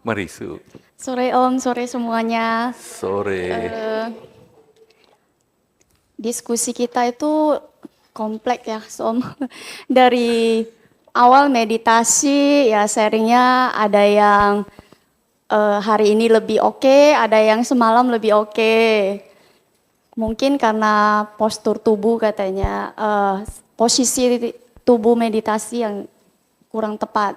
Marisu. Sore Om, sore semuanya. Sore. Diskusi kita itu kompleks ya, Om. Dari awal meditasi ya sharingnya ada yang hari ini lebih oke, ada yang semalam lebih oke. Mungkin karena postur tubuh katanya, posisi tubuh meditasi yang kurang tepat.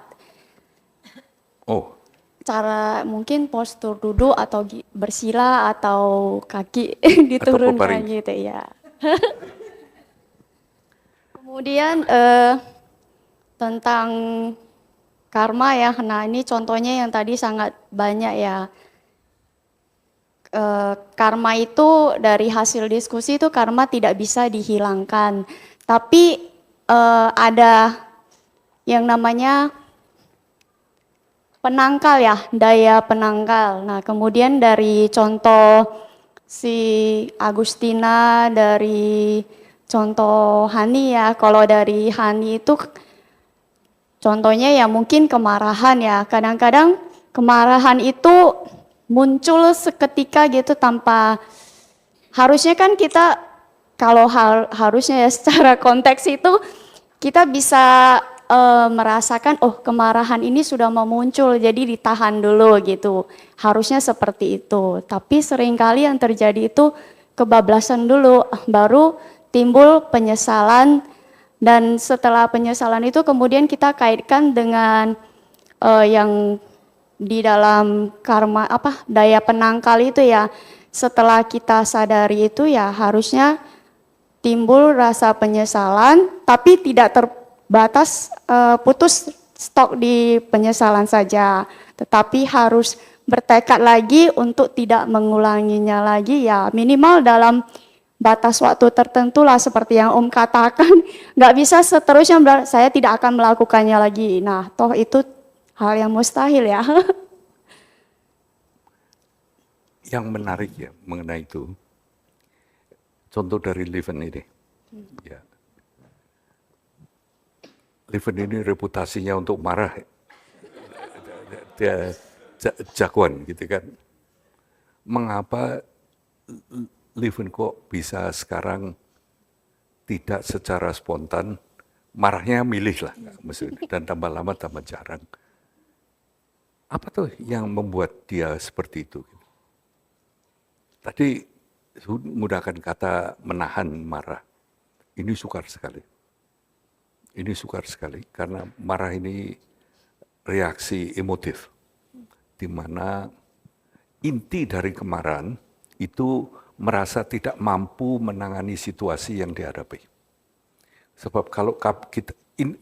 Oh, Cara mungkin postur duduk atau bersila atau kaki atau diturunkan pebaring. gitu ya. Kemudian tentang karma ya, nah ini contohnya yang tadi sangat banyak ya. Karma itu dari hasil diskusi itu karma tidak bisa dihilangkan. Tapi ada yang namanya penangkal ya, daya penangkal. Nah, kemudian dari contoh si Agustina, dari contoh Hani ya, kalau dari Hani itu contohnya ya mungkin kemarahan ya. Kadang-kadang kemarahan itu muncul seketika gitu tanpa, harusnya kan kita kalau harusnya ya secara konteks itu kita bisa merasakan oh kemarahan ini sudah mau muncul jadi ditahan dulu gitu. Harusnya seperti itu. Tapi seringkali yang terjadi itu kebablasan dulu baru timbul penyesalan dan setelah penyesalan itu kemudian kita kaitkan dengan yang di dalam karma apa daya penangkal itu ya. Setelah kita sadari itu ya harusnya timbul rasa penyesalan, tapi tidak terbatas putus stok di penyesalan saja, tetapi harus bertekad lagi untuk tidak mengulanginya lagi ya minimal dalam batas waktu tertentu lah seperti yang Om katakan, nggak bisa seterusnya saya tidak akan melakukannya lagi. Nah, toh itu hal yang mustahil ya. Yang menarik ya mengenai itu, contoh dari Leven ini. Ya. Leven ini reputasinya untuk marah. Dia jagoan gitu kan. Mengapa Leven kok bisa sekarang tidak secara spontan, marahnya milih lah, maksudnya, dan tambah lama tambah jarang. Apa tuh yang membuat dia seperti itu? Tadi menggunakan kata menahan marah. Ini sukar sekali. Ini sukar sekali karena marah ini reaksi emotif, di mana inti dari kemarahan itu merasa tidak mampu menangani situasi yang dihadapi. Sebab kalau kita,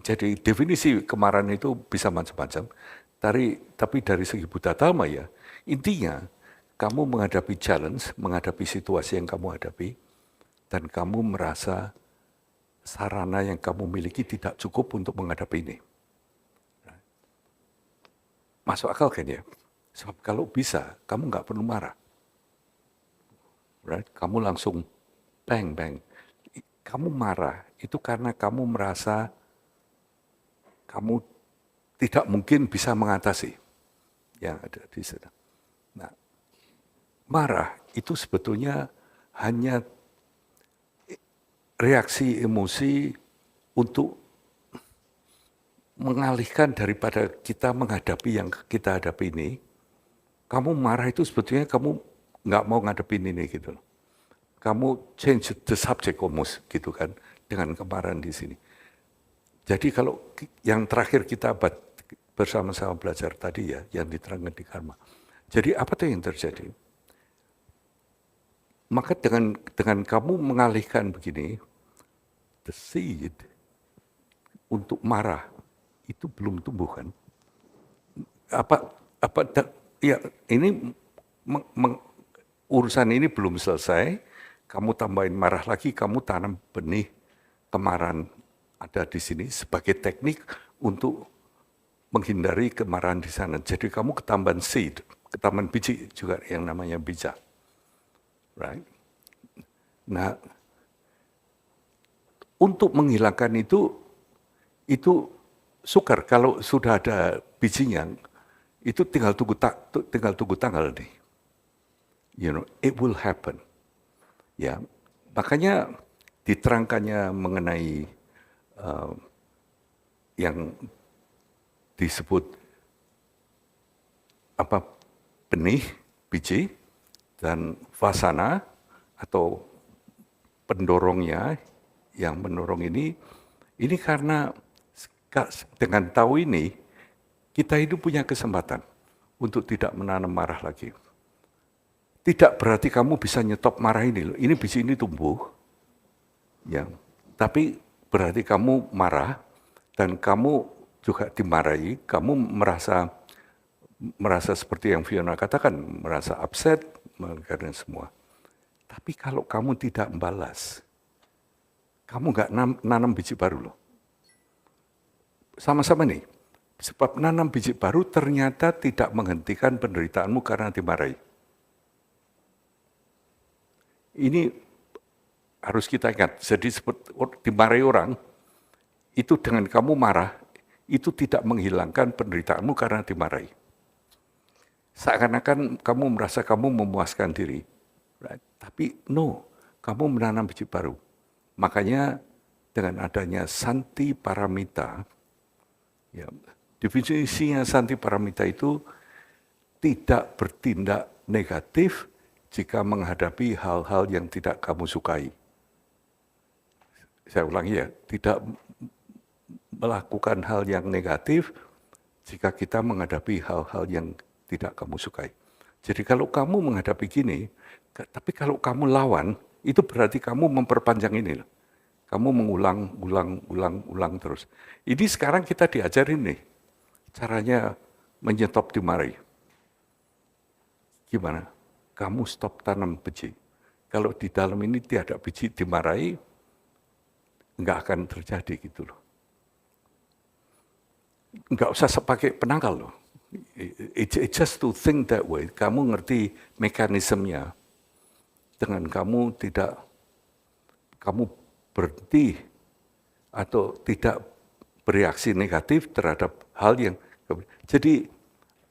jadi definisi kemarahan itu bisa macam-macam, tapi dari segi Buddha Dhamma ya, intinya kamu menghadapi challenge, menghadapi situasi yang kamu hadapi, dan kamu merasa sarana yang kamu miliki tidak cukup untuk menghadapi ini. Masuk akal kan ya? Sebab kalau bisa, kamu nggak perlu marah. Right? Kamu langsung bang. Kamu marah itu karena kamu merasa kamu tidak mungkin bisa mengatasi yang ada di sana. Nah, marah itu sebetulnya hanya reaksi emosi untuk mengalihkan daripada kita menghadapi yang kita hadapi ini. Kamu marah itu sebetulnya kamu nggak mau ngadepin ini gitu. Kamu change the subject almost gitu kan dengan kemarahan di sini. Jadi kalau yang terakhir kita bersama-sama belajar tadi ya, yang diterangkan di karma. Jadi apa tuh yang terjadi? Maka dengan kamu mengalihkan begini, the seed untuk marah itu belum tumbuh kan? Ya ini urusan ini belum selesai. Kamu tambahin marah lagi, kamu tanam benih kemarahan ada di sini sebagai teknik untuk menghindari kemarahan di sana. Jadi kamu ketambahan seed, ketambahan biji juga yang namanya bija. Right? Nah, untuk menghilangkan itu sukar kalau sudah ada bijinya, Itu tinggal tunggu tanggal nih. It will happen. Ya, makanya diterangkannya mengenai yang disebut benih, biji, dan vasana atau pendorongnya yang mendorong ini karena dengan tahu ini kita itu punya kesempatan untuk tidak menanam marah lagi. Tidak berarti kamu bisa nyetop marah ini loh. Ini biji ini tumbuh, ya. Tapi berarti kamu marah dan kamu juga dimarahi. Kamu merasa seperti yang Fiona katakan, merasa upset, dan semua. Tapi kalau kamu tidak membalas, kamu nggak nanam biji baru loh. Sama-sama nih, sebab nanam biji baru ternyata tidak menghentikan penderitaanmu karena dimarahi. Ini harus kita ingat. Jadi seperti dimarahi orang, itu dengan kamu marah, itu tidak menghilangkan penderitaanmu karena dimarahi. Seakan-akan kamu merasa kamu memuaskan diri. Right? Tapi no, kamu menanam biji baru. Makanya dengan adanya Santi Paramita, ya, definisinya Santi Paramita itu tidak bertindak negatif jika menghadapi hal-hal yang tidak kamu sukai. Saya ulangi ya, tidak melakukan hal yang negatif jika kita menghadapi hal-hal yang tidak kamu sukai. Jadi kalau kamu menghadapi gini, tapi kalau kamu lawan, itu berarti kamu memperpanjang ini loh. Kamu mengulang terus. Ini sekarang kita diajarin nih, caranya menyetop dimarahi. Gimana? Kamu stop tanam biji. Kalau di dalam ini tiada biji dimarahi, nggak akan terjadi gitu loh. Nggak usah pakai penangkal loh. It's just to think that way. Kamu ngerti mekanismenya. Dengan kamu berhenti atau tidak bereaksi negatif terhadap hal yang. Jadi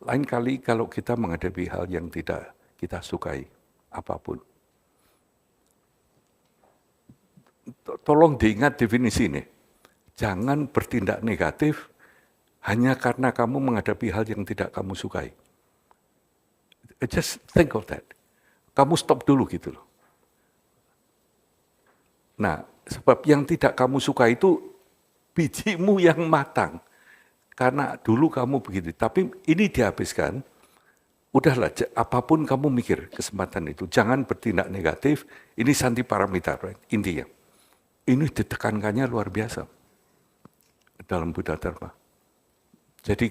lain kali kalau kita menghadapi hal yang tidak kita sukai, apapun. Tolong diingat definisi ini. Jangan bertindak negatif hanya karena kamu menghadapi hal yang tidak kamu sukai. Just think of that. Kamu stop dulu gitu loh. Nah, sebab yang tidak kamu suka itu bijimu yang matang. Karena dulu kamu begitu. Tapi ini dihabiskan, udahlah, apapun kamu mikir kesempatan itu. Jangan bertindak negatif. Ini Santi Paramita, right? Intinya. Ini ditekankannya luar biasa dalam Buddha Dharma. Jadi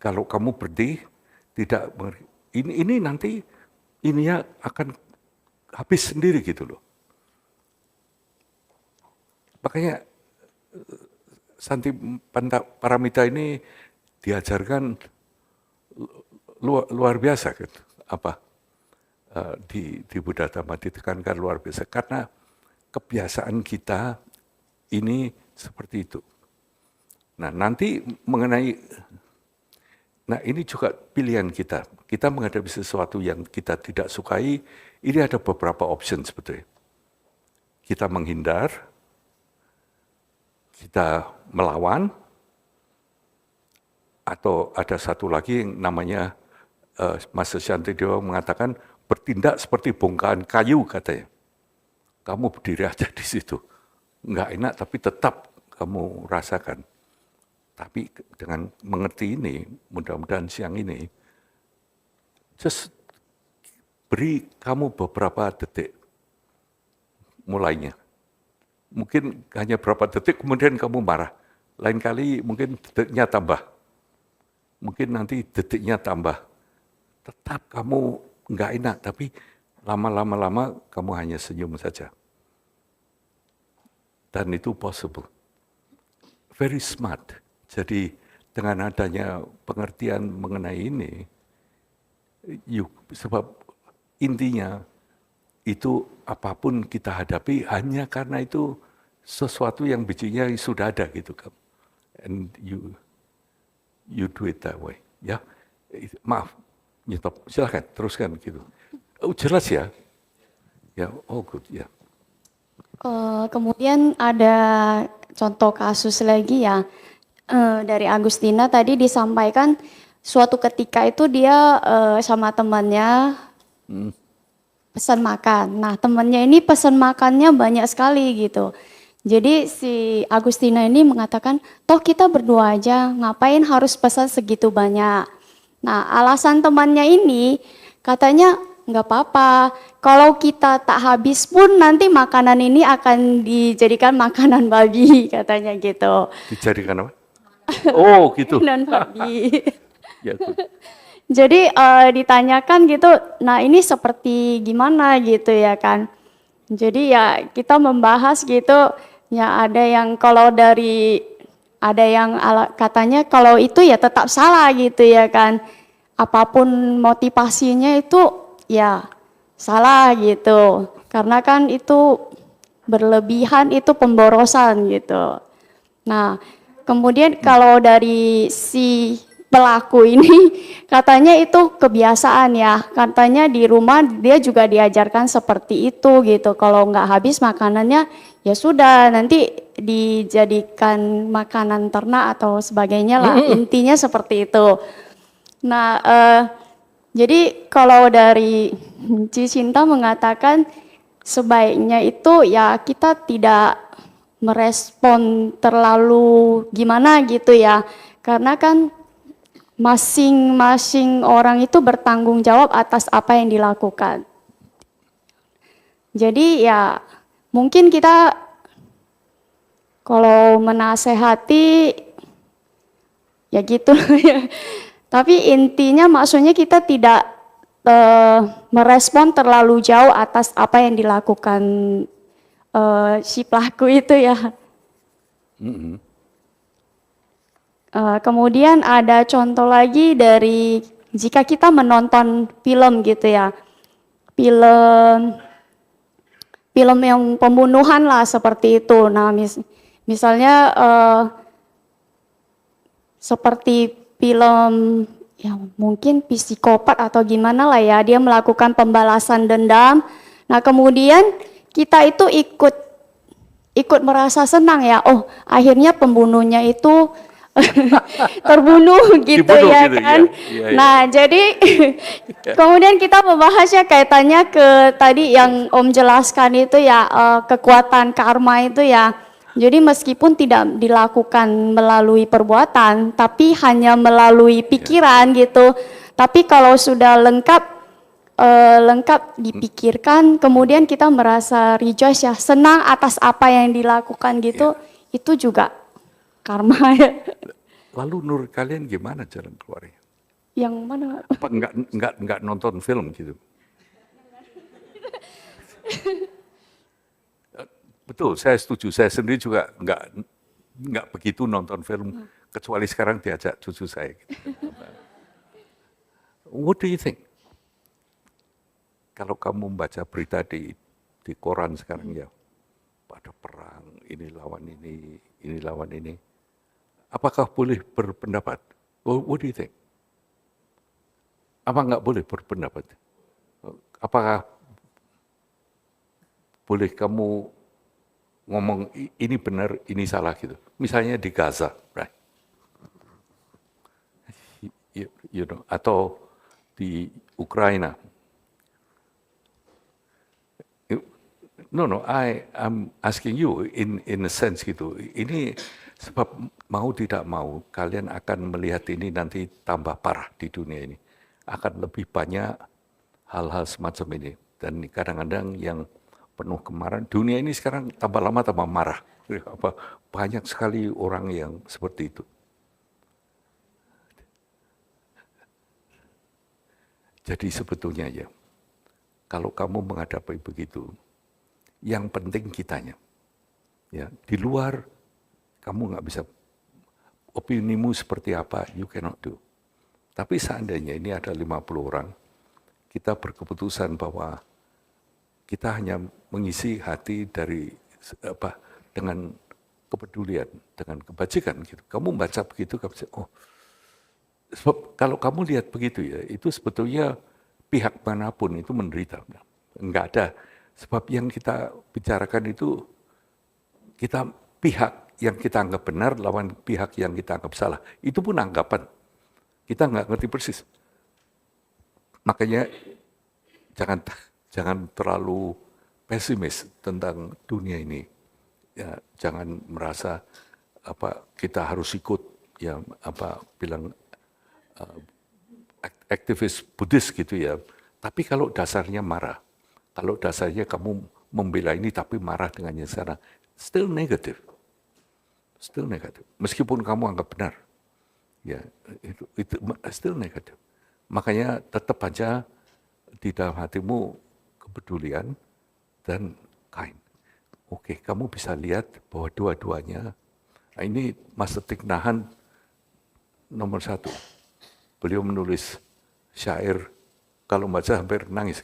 kalau kamu berhenti, tidak ini nanti ininya akan habis sendiri gitu loh. Makanya Santi Paramita ini diajarkan luar biasa gitu. Di Buddha Dhamma ditekankan luar biasa karena kebiasaan kita ini seperti itu. Nah, nanti ini juga pilihan kita. Kita menghadapi sesuatu yang kita tidak sukai, ini ada beberapa option sebetulnya. Kita menghindar, kita melawan, atau ada satu lagi yang namanya Master Shantidewa mengatakan bertindak seperti bongkahan kayu katanya. Kamu berdiri aja di situ. Nggak enak tapi tetap kamu rasakan. Tapi dengan mengerti ini, mudah-mudahan siang ini, just beri kamu beberapa detik mulainya. Mungkin hanya beberapa detik kemudian kamu marah. Lain kali mungkin detiknya tambah. Mungkin nanti detiknya tambah. Tetap kamu nggak enak, tapi lama-lama kamu hanya senyum saja. Dan itu possible. Very smart. Jadi dengan adanya pengertian mengenai ini, sebab intinya itu apapun kita hadapi hanya karena itu sesuatu yang bijinya sudah ada gitu kan. And you do it that way. Ya, Maaf, nyetop, silakan teruskan gitu. Oh, jelas ya? Ya, oh good ya. Kemudian ada contoh kasus lagi ya, dari Agustina tadi disampaikan suatu ketika itu dia sama temannya pesan makan. Nah, temannya ini pesan makannya banyak sekali gitu. Jadi si Agustina ini mengatakan, toh kita berdua aja, ngapain harus pesan segitu banyak. Nah, alasan temannya ini katanya nggak apa-apa, kalau kita tak habis pun nanti makanan ini akan dijadikan makanan babi, katanya gitu. Dijadikan apa? Oh gitu. Makanan babi. Ya good. Jadi ditanyakan gitu, nah ini seperti gimana gitu ya kan. Jadi ya kita membahas gitu, ya ada yang kalau dari, ada yang katanya kalau itu ya tetap salah gitu ya kan. Apapun motivasinya itu ya salah gitu. Karena kan itu berlebihan, itu pemborosan gitu. Nah, kemudian kalau dari si pelaku ini katanya itu kebiasaan ya, katanya di rumah dia juga diajarkan seperti itu gitu. Kalau nggak habis makanannya ya sudah nanti dijadikan makanan ternak atau sebagainya lah. Intinya seperti itu. Nah, jadi kalau dari Cicinta mengatakan sebaiknya itu ya kita tidak merespon terlalu gimana gitu ya. Karena kan masing-masing orang itu bertanggung jawab atas apa yang dilakukan. Jadi ya mungkin kita kalau menasehati ya gitu ya. Tapi intinya maksudnya kita tidak merespon terlalu jauh atas apa yang dilakukan si pelaku itu ya. Kemudian ada contoh lagi dari jika kita menonton film gitu ya, film yang pembunuhan lah seperti itu. Nah misalnya seperti film ya mungkin psikopat atau gimana lah ya, dia melakukan pembalasan dendam. Nah kemudian kita itu ikut merasa senang ya, oh akhirnya pembunuhnya itu terbunuh gitu. Dibunuh ya gitu, kan. Ya. Nah jadi kemudian kita membahasnya kaitannya ke tadi yang Om jelaskan itu ya, kekuatan karma itu ya. Jadi meskipun tidak dilakukan melalui perbuatan, tapi hanya melalui pikiran gitu. Tapi kalau sudah lengkap dipikirkan, kemudian kita merasa rejoice ya, senang atas apa yang dilakukan gitu, itu juga karma ya. Lalu menurut kalian gimana jalan keluarnya? Yang mana? Apa enggak nonton film gitu? Betul, saya setuju. Saya sendiri juga enggak begitu nonton film, kecuali sekarang diajak cucu saya. Gitu. What do you think? Kalau kamu membaca berita di koran sekarang ya, ada perang, ini lawan ini. Apakah boleh berpendapat? What do you think? Apa enggak boleh berpendapat? Apakah boleh kamu ngomong ini benar, ini salah gitu? Misalnya di Gaza, right? You know, atau di Ukraina. No, I'm asking you in a sense gitu. Ini sebab mau tidak mau kalian akan melihat ini nanti tambah parah di dunia ini. Akan lebih banyak hal-hal semacam ini. Dan kadang-kadang yang penuh kemarahan, dunia ini sekarang tambah lama tambah marah. Banyak sekali orang yang seperti itu. Jadi sebetulnya ya, kalau kamu menghadapi begitu, yang penting kitanya. Ya, di luar kamu nggak bisa, opinimu seperti apa, you cannot do. Tapi seandainya ini ada 50 orang, kita berkeputusan bahwa kita hanya mengisi hati dari dengan kepedulian, dengan kebajikan gitu. Kamu baca begitu, kamu bisa, oh Sebab kalau kamu lihat begitu ya, itu sebetulnya pihak manapun itu menderita. Enggak ada. Sebab yang kita bicarakan itu kita pihak yang kita anggap benar lawan pihak yang kita anggap salah. Itu pun anggapan. Kita nggak ngerti persis. Makanya jangan jangan terlalu pesimis tentang dunia ini. Ya, jangan merasa kita harus ikut ya bilang aktivis Buddhis gitu ya. Tapi kalau dasarnya marah, kalau dasarnya kamu membela ini tapi marah dengan yang sana, still negative. Still negative. Meskipun kamu anggap benar. Ya, itu still negative. Makanya tetap aja di dalam hatimu kepedulian dan kind. Oke, kamu bisa lihat bahwa dua-duanya, nah ini Mas Thich Nhat Hanh nomor 1. Beliau menulis syair, kalau baca hampir nangis.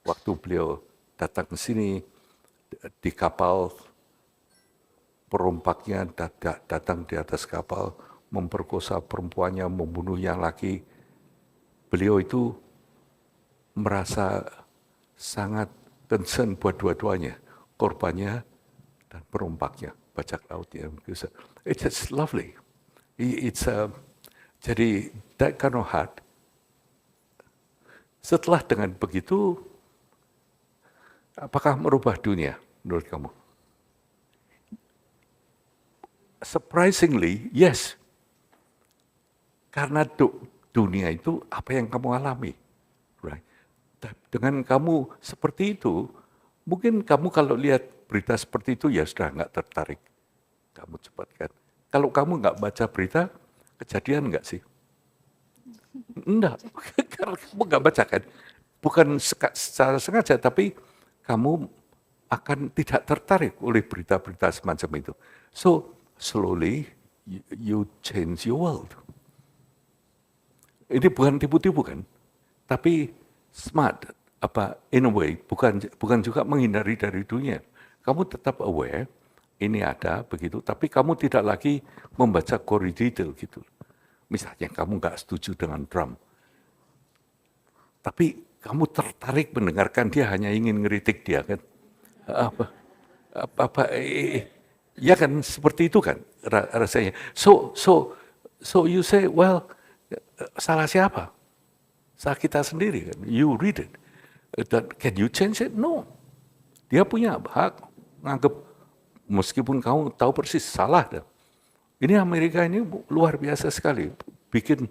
Waktu beliau datang ke sini, di kapal, perompaknya datang di atas kapal, memperkosa perempuannya, membunuh yang laki. Beliau itu merasa sangat concern buat dua-duanya, korbannya dan perompaknya, bajak lautnya. It's lovely. Jadi that kind of heart. Setelah dengan begitu, apakah merubah dunia menurut kamu? Surprisingly, yes. Karena dunia itu apa yang kamu alami. Right? Dengan kamu seperti itu, mungkin kamu kalau lihat berita seperti itu ya sudah nggak tertarik. Kamu cepatkan. Kalau kamu nggak baca berita, kejadian nggak sih? Enggak, karena kamu nggak baca kan. Bukan secara sengaja, tapi kamu akan tidak tertarik oleh berita-berita semacam itu. So, slowly you change your world. Ini bukan tipu-tipu kan, tapi smart, in a way, bukan juga menghindari dari dunia. Kamu tetap aware, ini ada begitu, tapi kamu tidak lagi membaca gory detail gitu. Misalnya kamu nggak setuju dengan Trump, tapi kamu tertarik mendengarkan dia hanya ingin ngeritik dia kan? Ya kan seperti itu kan rasanya. So you say, well, salah siapa? Salah kita sendiri kan. You read it. Can you change it? No. Dia punya hak nganggap meskipun kamu tahu persis salah. Ini Amerika ini luar biasa sekali. Bikin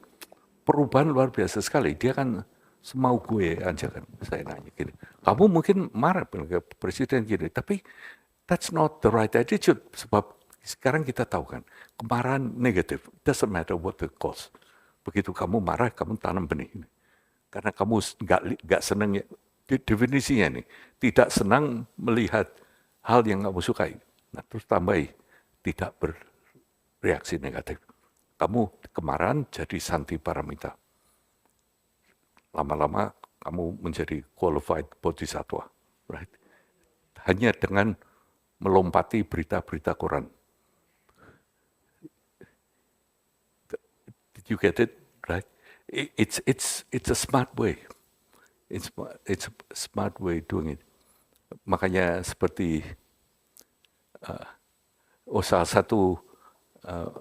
perubahan luar biasa sekali. Dia kan semau gue aja kan. Saya nanya gini. Kamu mungkin marah ke presiden gini. Tapi that's not the right attitude. Sebab sekarang kita tahu kan. Kemarahan negatif. Doesn't matter what the cause. Begitu kamu marah, kamu tanam benih. Karena kamu nggak senang, ya, definisinya nih, tidak senang melihat hal yang kamu sukai. Nah, terus tambahi, tidak bereaksi negatif. Kamu kemarahan jadi santi paramita. Lama-lama kamu menjadi qualified bodhisattva. Right? Hanya dengan melompati berita-berita koran. Did you get it? Right? It's a smart way. It's a smart way doing it. Makanya seperti salah satu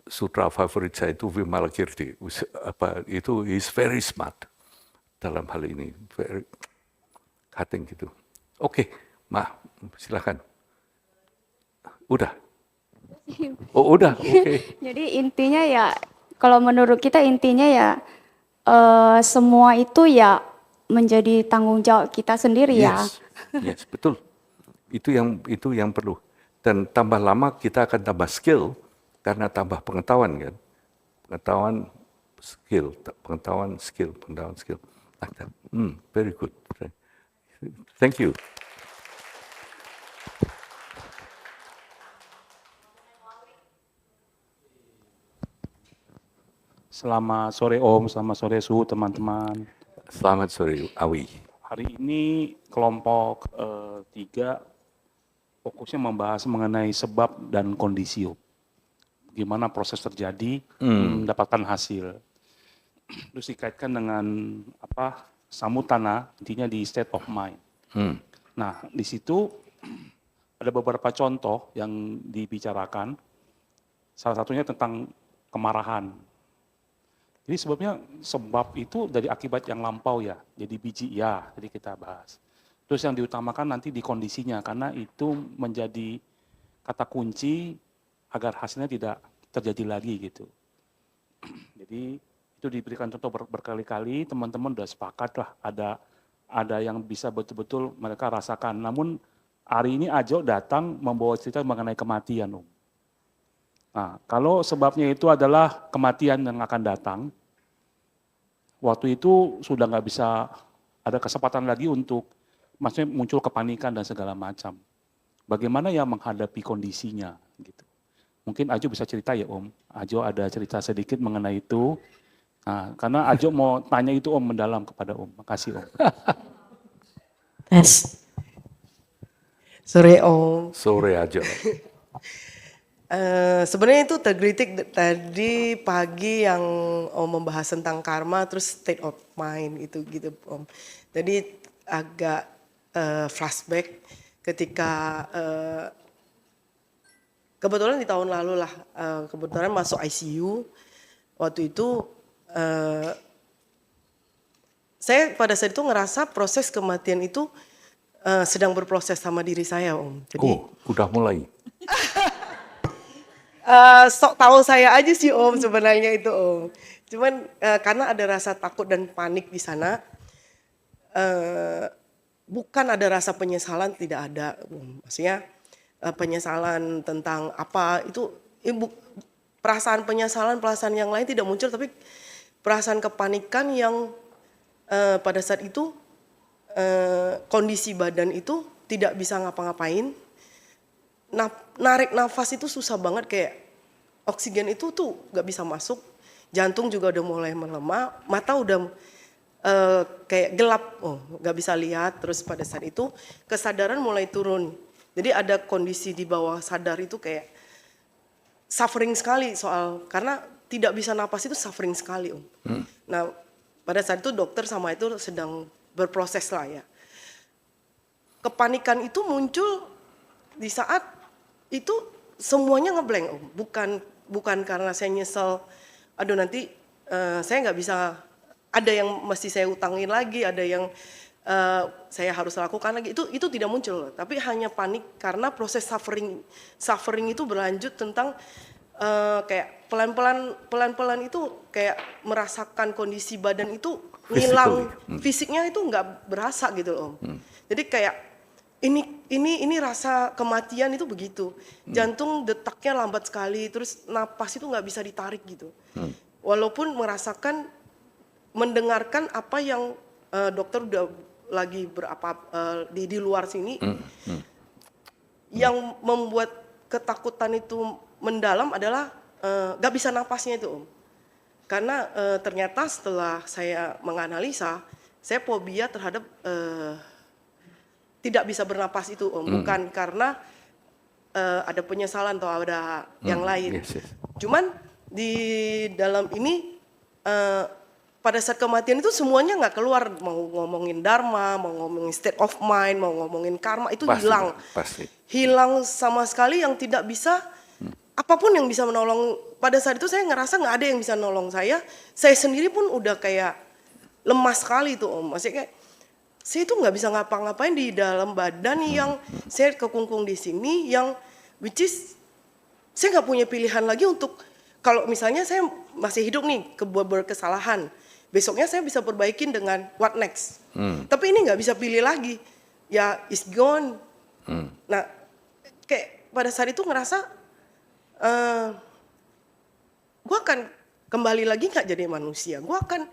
sutra favorit saya itu Vimalakirti. Itu is very smart dalam hal ini, very cutting gitu. Oke, silakan. Udah. Oh udah, oke. Jadi intinya ya, kalau menurut kita intinya ya semua itu ya menjadi tanggung jawab kita sendiri ya. Yes, betul. Itu yang perlu. Dan tambah lama kita akan tambah skill karena tambah pengetahuan kan. Pengetahuan, skill. Very good. Thank you. Selamat sore Om, selamat sore Su, teman-teman. Selamat sore Awi. Hari ini kelompok 3 fokusnya membahas mengenai sebab dan kondisi. Gimana proses terjadi mendapatkan hasil. terus dikaitkan dengan apa samutana, intinya di state of mind. Nah, di situ ada beberapa contoh yang dibicarakan. Salah satunya tentang kemarahan. Jadi sebab itu dari akibat yang lampau ya. Jadi biji ya, jadi kita bahas. Terus yang diutamakan nanti di kondisinya, karena itu menjadi kata kunci agar hasilnya tidak terjadi lagi gitu. Jadi itu diberikan contoh berkali-kali, teman-teman udah sepakat lah ada yang bisa betul-betul mereka rasakan. Namun hari ini Ajo datang membawa cerita mengenai kematian, Om. Nah, kalau sebabnya itu adalah kematian yang akan datang, waktu itu sudah nggak bisa ada kesempatan lagi untuk, maksudnya muncul kepanikan dan segala macam. Bagaimana ya menghadapi kondisinya gitu. Mungkin Ajo bisa cerita ya Om. Ajo ada cerita sedikit mengenai itu. Nah, karena Ajo mau tanya itu Om mendalam kepada Om. Makasih Om. Tes. Sore Om. Sore aja. Sebenarnya itu tergelitik tadi pagi yang Om membahas tentang karma terus state of mind itu gitu Om. Jadi agak flashback ketika kebetulan di tahun lalu lah kebetulan masuk ICU. Waktu itu saya pada saat itu ngerasa proses kematian itu sedang berproses sama diri saya Om. Jadi, udah mulai. sok tahu saya aja sih Om sebenarnya itu Om. Cuman karena ada rasa takut dan panik di sana, bukan ada rasa penyesalan, tidak ada Om. Maksudnya penyesalan tentang apa itu, perasaan penyesalan, perasaan yang lain tidak muncul, tapi perasaan kepanikan yang pada saat itu kondisi badan itu tidak bisa ngapa-ngapain. Narik nafas itu susah banget, kayak oksigen itu tuh gak bisa masuk, jantung juga udah mulai melemah, mata udah kayak gelap, gak bisa lihat. Terus pada saat itu kesadaran mulai turun, jadi ada kondisi di bawah sadar itu kayak suffering sekali karena tidak bisa napas itu suffering sekali Om. Nah pada saat itu dokter sama itu sedang berproses lah ya. Kepanikan itu muncul di saat itu semuanya ngeblank Om. Bukan karena saya nyesel, aduh nanti saya nggak bisa, ada yang mesti saya utangin lagi, ada yang saya harus lakukan lagi, itu tidak muncul. Tapi hanya panik karena proses suffering itu berlanjut tentang kayak pelan-pelan itu kayak merasakan kondisi badan itu hilang, fisiknya itu nggak berasa gitu Om. Jadi kayak ini rasa kematian itu begitu, jantung detaknya lambat sekali, terus napas itu nggak bisa ditarik gitu. Walaupun mendengarkan apa yang dokter udah lagi di luar sini, yang membuat ketakutan itu mendalam adalah nggak bisa napasnya itu Om. Karena ternyata setelah saya menganalisa, saya fobia terhadap tidak bisa bernapas itu Om, bukan karena ada penyesalan atau ada yang lain. Yes. Cuman di dalam ini pada saat kematian itu semuanya nggak keluar, mau ngomongin dharma, mau ngomongin state of mind, mau ngomongin karma, itu hilang. Pasti. Hilang sama sekali, yang tidak bisa, apapun yang bisa menolong. Pada saat itu saya ngerasa nggak ada yang bisa nolong saya sendiri pun udah kayak lemas sekali tuh Om. Maksudnya kayak saya itu nggak bisa ngapa-ngapain di dalam badan yang saya kekungkung di sini, yang which is saya nggak punya pilihan lagi untuk, kalau misalnya saya masih hidup nih berkesalahan, besoknya saya bisa perbaikin dengan what next. Tapi ini nggak bisa pilih lagi, ya is gone. Nah kayak pada saat itu ngerasa gue akan kembali lagi nggak jadi manusia, gue akan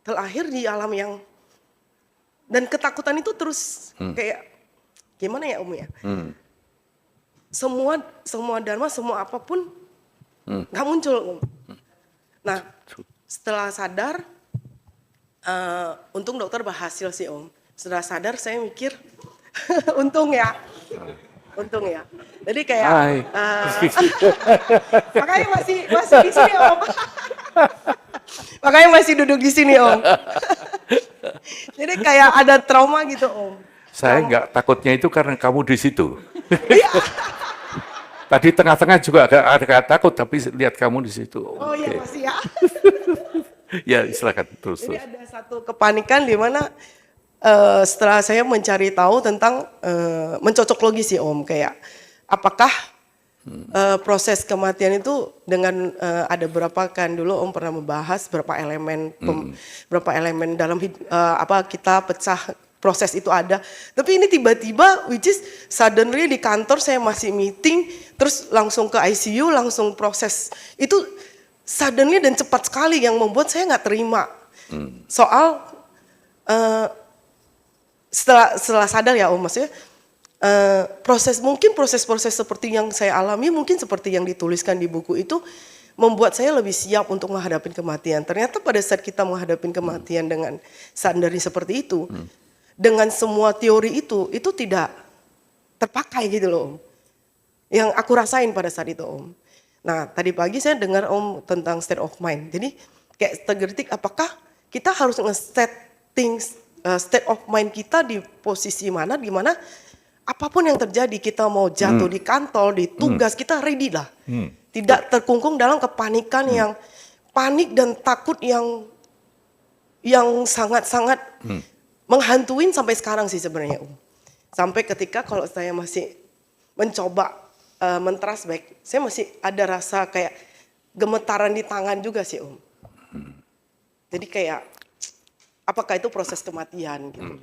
terlahir di alam yang, dan ketakutan itu terus kayak gimana ya Om ya, semua dharma, semua apapun nggak muncul Om. Nah setelah sadar, untung dokter berhasil sih Om. Setelah sadar saya mikir untung ya, Jadi kayak Hai. makanya masih di sini Om. Makanya masih duduk di sini Om. Jadi kayak ada trauma gitu Om. Saya nggak takutnya itu karena kamu di situ. Tadi tengah-tengah juga agak takut, tapi lihat kamu di situ. Oh iya masih ya. Ya, silakan terus. Jadi ada satu kepanikan di mana setelah saya mencari tahu tentang mencocok logis sih Om, kayak apakah proses kematian itu dengan ada berapa kan dulu Om pernah membahas berapa elemen dalam kita pecah proses itu ada. Tapi ini tiba-tiba which is suddenly di kantor saya masih meeting terus langsung ke ICU langsung proses itu suddenly dan cepat sekali yang membuat saya nggak terima. Soal setelah sadar ya Om, maksudnya proses-proses seperti yang saya alami mungkin seperti yang dituliskan di buku itu membuat saya lebih siap untuk menghadapi kematian. Ternyata pada saat kita menghadapi kematian dengan sadari seperti itu, dengan semua teori itu tidak terpakai gitu loh Om. Yang aku rasain pada saat itu Om. Nah tadi pagi saya dengar Om tentang state of mind. Jadi kayak tergelitik apakah kita harus nge-setting state of mind kita di posisi mana, di mana apapun yang terjadi, kita mau jatuh di kantor, di tugas, kita ready lah. Tidak terkungkung dalam kepanikan yang panik dan takut yang sangat-sangat menghantuin sampai sekarang sih sebenarnya Om. Sampai ketika kalau saya masih mencoba men-trust back, saya masih ada rasa kayak gemetaran di tangan juga sih Om. Jadi kayak apakah itu proses kematian gitu.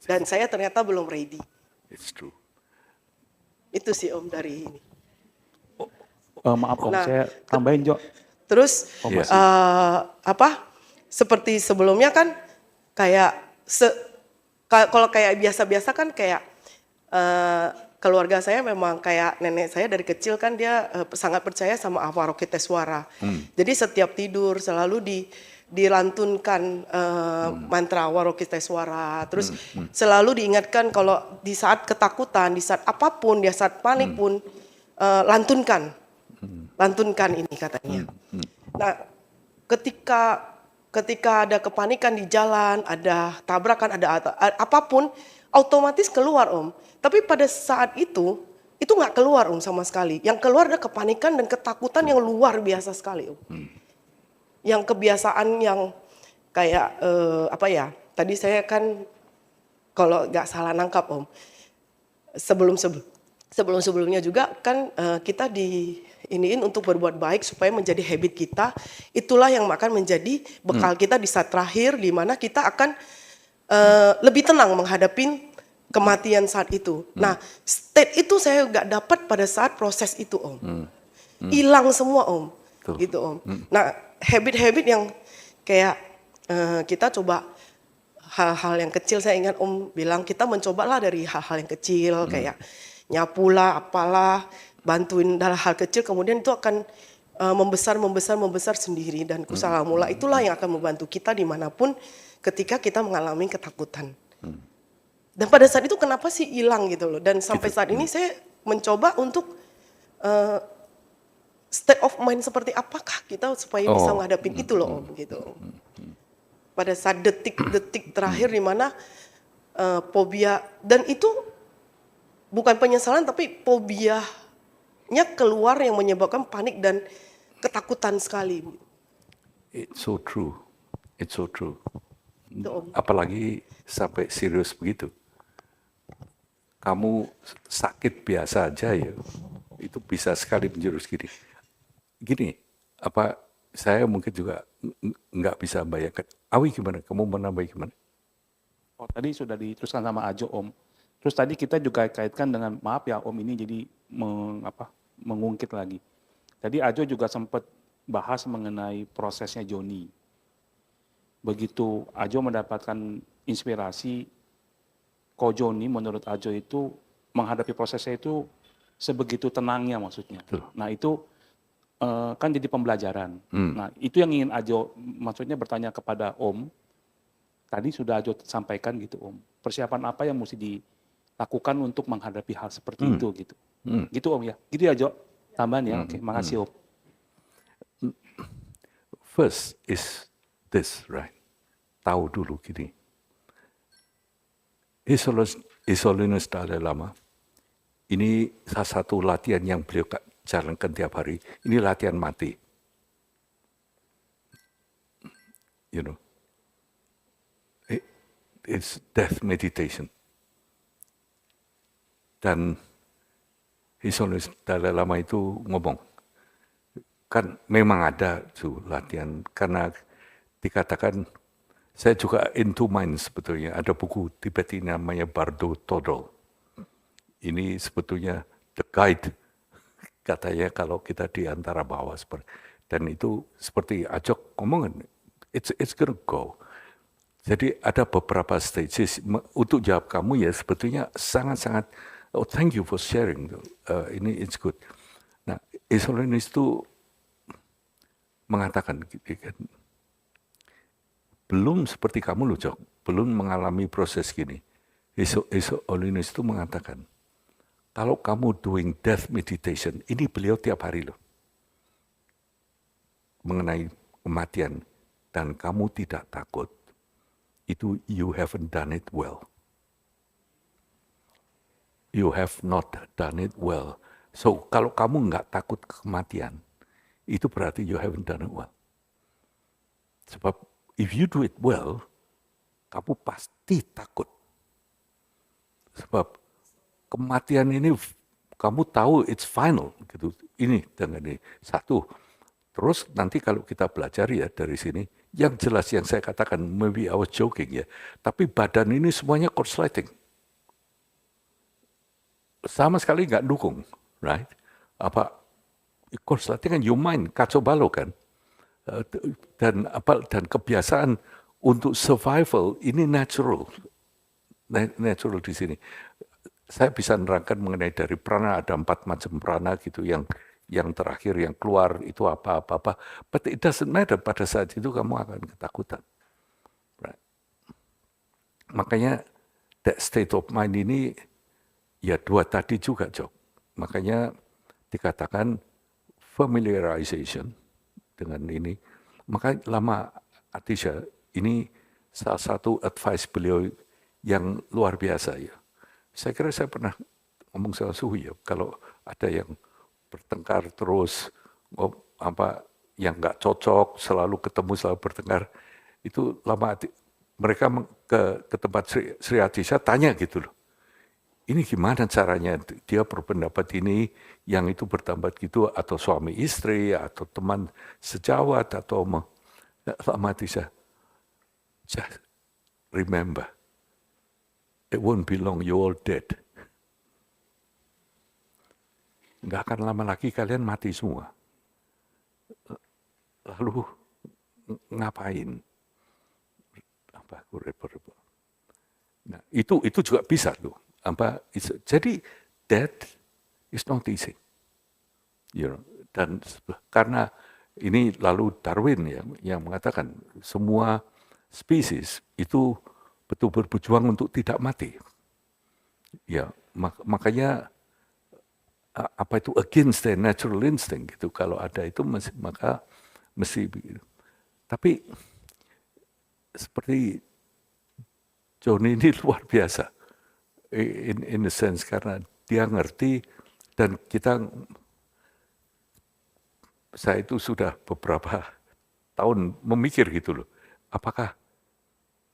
Dan saya ternyata belum ready. It's true. Itu sih Om dari ini. Maaf Om, Nah, saya tambahin Jo. Terus Iya. seperti sebelumnya kan kayak kalau kayak biasa-biasa kan kayak keluarga saya memang kayak nenek saya dari kecil kan dia sangat percaya sama Avalokiteswara. Jadi setiap tidur selalu dilantunkan mantra Avalokiteswara. Terus selalu diingatkan kalau di saat ketakutan, di saat apapun, di saat panik pun lantunkan ini katanya. Nah, ketika ada kepanikan di jalan, ada tabrakan, ada apapun, otomatis keluar Om. Tapi pada saat itu nggak keluar Om sama sekali. Yang keluar ada kepanikan dan ketakutan yang luar biasa sekali Om. Yang kebiasaan yang kayak tadi saya kan kalau nggak salah nangkap Om, sebelumnya juga kan kita diiniin untuk berbuat baik supaya menjadi habit kita. Itulah yang akan menjadi bekal kita di saat terakhir di mana kita akan lebih tenang menghadapi kematian saat itu. Nah, state itu saya nggak dapat pada saat proses itu Om. Hilang semua Om. Gitu Om. Nah, habit-habit yang kayak kita coba hal-hal yang kecil, saya ingat Om bilang kita mencobalah dari hal-hal yang kecil kayak nyapulah, apalah, bantuin dalam hal kecil, kemudian itu akan membesar sendiri dan kusala mula itulah yang akan membantu kita dimanapun ketika kita mengalami ketakutan. Dan pada saat itu kenapa sih hilang gitu loh, dan sampai saat ini saya mencoba untuk state of mind seperti apakah kita supaya bisa menghadapi itu loh Om gitu. Pada saat detik-detik terakhir di mana fobia, dan itu bukan penyesalan tapi fobianya keluar yang menyebabkan panik dan ketakutan sekali. It's so true. It's so true. Itu Om. Apalagi sampai serius begitu. Kamu sakit biasa aja ya, itu bisa sekali menjurus gini, saya mungkin juga nggak bisa bayangkan. Awi gimana? Kamu mau nambah gimana? Oh, tadi sudah diteruskan sama Ajo Om. Terus tadi kita juga kaitkan dengan, maaf ya Om ini jadi mengungkit lagi. Tadi Ajo juga sempat bahas mengenai prosesnya Joni. Begitu Ajo mendapatkan inspirasi, Ko Joni menurut Ajo itu menghadapi prosesnya itu sebegitu tenangnya maksudnya. Betul. Nah itu kan jadi pembelajaran. Nah itu yang ingin Ajo maksudnya bertanya kepada Om. Tadi sudah Ajo sampaikan gitu Om. Persiapan apa yang mesti lakukan untuk menghadapi hal seperti itu gitu. Gitu Om ya. Gitu ya Jo. Tambahan ya. Oke, makasih Om. First is this, right? Tahu dulu gini. His Holiness Dalai Lama, ini salah satu latihan yang beliau jalankan tiap hari. Ini latihan mati. You know, it's death meditation. Dan His Holiness Dalai Lama itu ngomong, kan memang ada tuh latihan, karena dikatakan, saya juga into mind sebetulnya, ada buku Tibet ini namanya Bardo Todol. Ini sebetulnya the guide, katanya kalau kita di antara bawah. Dan itu seperti Ajok ngomong, it's gonna go. Jadi ada beberapa stages. Untuk jawab kamu ya sebetulnya sangat-sangat, oh thank you for sharing. Ini it's good. Nah, His Holiness itu mengatakan, belum seperti kamu loh Jok, belum mengalami proses gini. His Holiness itu mengatakan, kalau kamu doing death meditation, ini beliau tiap hari loh, mengenai kematian, dan kamu tidak takut, itu you haven't done it well. You have not done it well. So kalau kamu nggak takut kematian, itu berarti you haven't done it well. Sebab if you do it well, kamu pasti takut. Sebab kematian ini kamu tahu it's final gitu. Ini dengan ini satu. Terus nanti kalau kita belajar ya dari sini, yang jelas yang saya katakan, maybe I was joking ya, tapi badan ini semuanya korsleting. Sama sekali nggak dukung, right? Apa korsleting kan your mind kacau balau kan? Dan kebiasaan untuk survival ini natural di sini. Saya bisa nerangkan mengenai dari prana, ada 4 macam prana gitu, yang terakhir yang keluar itu apa, but it doesn't matter, pada saat itu kamu akan ketakutan, right? Makanya that state of mind ini ya 2 tadi juga Jok. Makanya dikatakan familiarization dengan ini. Maka lama Atisha, ini salah satu advice beliau yang luar biasa ya. Saya kira saya pernah ngomong sama Suhu ya, kalau ada yang bertengkar terus, yang nggak cocok, selalu ketemu, selalu bertengkar, itu lama mereka ke tempat Sri Atisha tanya gitu loh. Ini gimana caranya dia berpendapat ini, yang itu berpendapat gitu, atau suami istri, atau teman sejawat, atau lama Atisha. Just remember, it won't be long, you all dead. Nggak akan lama lagi kalian mati semua. Lalu ngapain? Repot-repot. Nah, itu juga bisa tuh. Jadi death is not easy. Dan karena ini lalu Darwin yang mengatakan semua spesies itu betul berjuang untuk tidak mati. Ya, makanya apa itu against their natural instinct gitu. Kalau ada itu maka mesti begitu. Tapi seperti Johnny ini luar biasa. In a sense, karena dia ngerti, dan saya itu sudah beberapa tahun memikir gitu loh, apakah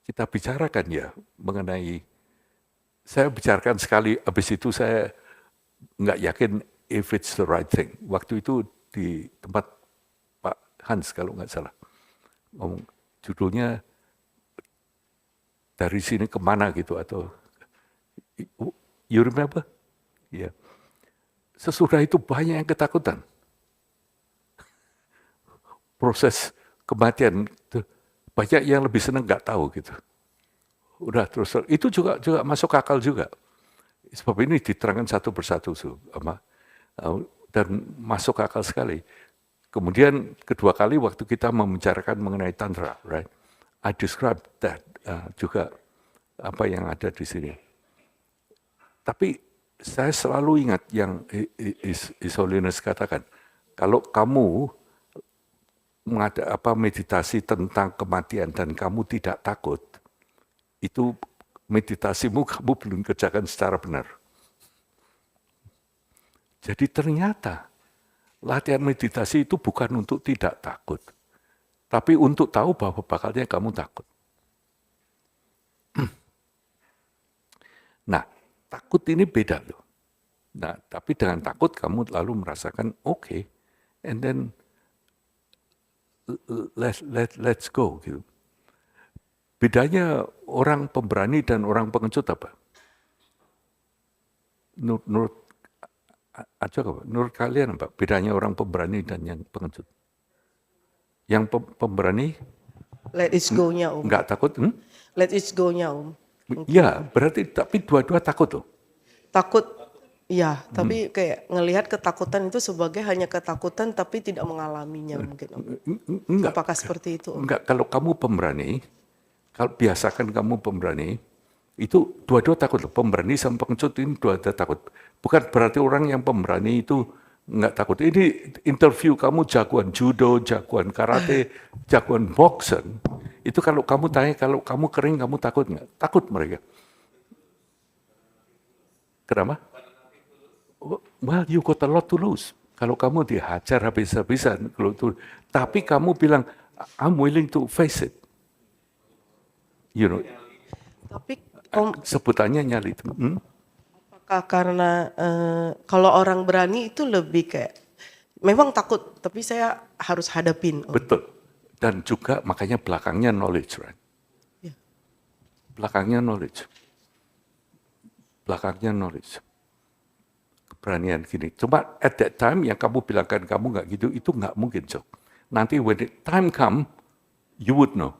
kita bicarakan ya mengenai, saya bicarakan sekali, habis itu saya nggak yakin if it's the right thing. Waktu itu di tempat Pak Hans kalau nggak salah, ngomong judulnya dari sini kemana gitu, atau you remember? Ya. Sesudah itu banyak yang ketakutan. Proses kematian itu banyak yang lebih senang nggak tahu gitu. Udah terus itu juga masuk akal juga. Sebab ini diterangkan satu persatu dan masuk akal sekali. Kemudian kedua kali waktu kita membicarakan mengenai tantra, right? I describe that juga apa yang ada di sini. Tapi saya selalu ingat yang His Holiness katakan, kalau kamu meditasi tentang kematian dan kamu tidak takut, itu meditasimu kamu belum kerjakan secara benar. Jadi ternyata latihan meditasi itu bukan untuk tidak takut, tapi untuk tahu bahwa bakalnya kamu takut. Nah, takut ini beda loh. Nah, tapi dengan takut kamu lalu merasakan okay, and then let's go gitu. Bedanya orang pemberani dan orang pengecut apa? Menurut kalian apa? Bedanya orang pemberani dan yang pengecut? Yang pemberani Let it go-nya, Om. nggak takut? Let it go-nya, Om. Ya, berarti tapi dua-dua takut loh. Takut, ya, tapi kayak ngelihat ketakutan itu sebagai hanya ketakutan tapi tidak mengalaminya mungkin, Om. Enggak. Apakah seperti itu, Om? Enggak, kalau kamu pemberani, kalau biasakan kamu pemberani, itu dua-dua takut loh. Pemberani sama pengecut ini dua-dua takut. Bukan berarti orang yang pemberani itu enggak takut. Ini interview kamu jagoan judo, jagoan karate, jagoan boxer. Itu kalau kamu tanya, kalau kamu kering, kamu takut enggak? Takut mereka. Kenapa? Well, you got a lot to lose. Kalau kamu dihajar habis-habisan, tapi kamu bilang, I'm willing to face it. You know, Tapi, Om, sebutannya nyali. apakah karena kalau orang berani itu lebih kayak, memang takut, tapi saya harus hadapin, Om. Betul. Dan juga makanya belakangnya knowledge, right? Ya. Belakangnya knowledge. Belakangnya knowledge. Keberanian gini. Cuma at that time yang kamu bilangkan kamu nggak gitu, itu nggak mungkin, so. Nanti when the time come, you would know.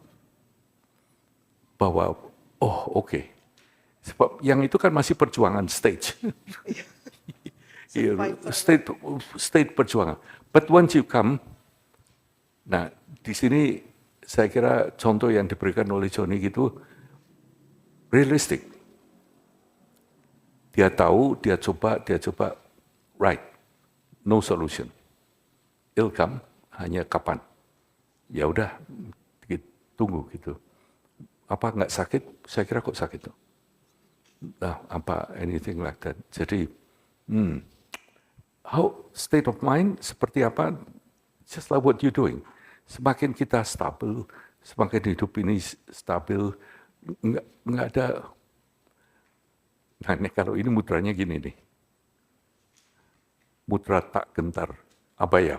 Bahwa, oh oke. Sebab yang itu kan masih perjuangan stage. State perjuangan. But once you come, nah di sini saya kira contoh yang diberikan oleh Johnny gitu, realistik. Dia tahu, dia coba, right, no solution. It'll come, hanya kapan. Ya udah, tunggu gitu. Apa nggak sakit? Saya kira kok sakit tuh. Nah, apa anything like that. Jadi, how state of mind seperti apa? Just like what you doing. Semakin kita stabil, semakin hidup ini stabil, nggak ada. Nah, kalau ini mudranya gini nih. Mudra tak gentar, abaya.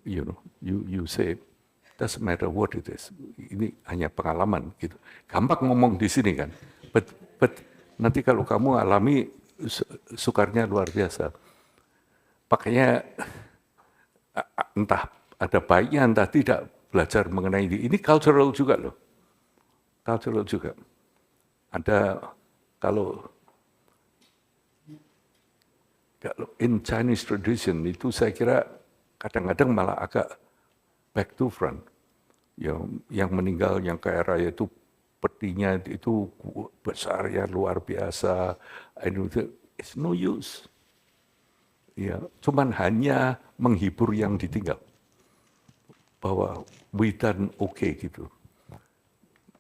You know, you say, doesn't matter what it is. Ini hanya pengalaman gitu. Gampang ngomong di sini kan. But nanti kalau kamu alami sukarnya luar biasa. Makanya entah ada baiknya entah tidak belajar mengenai ini cultural juga loh. Cultural juga. Ada kalau in Chinese tradition itu saya kira kadang-kadang malah agak back to front. Yang meninggal, yang kaya raya itu petinya itu besar ya luar biasa. It's no use. Ya, cuman hanya menghibur yang ditinggal. Bahwa we done okay gitu.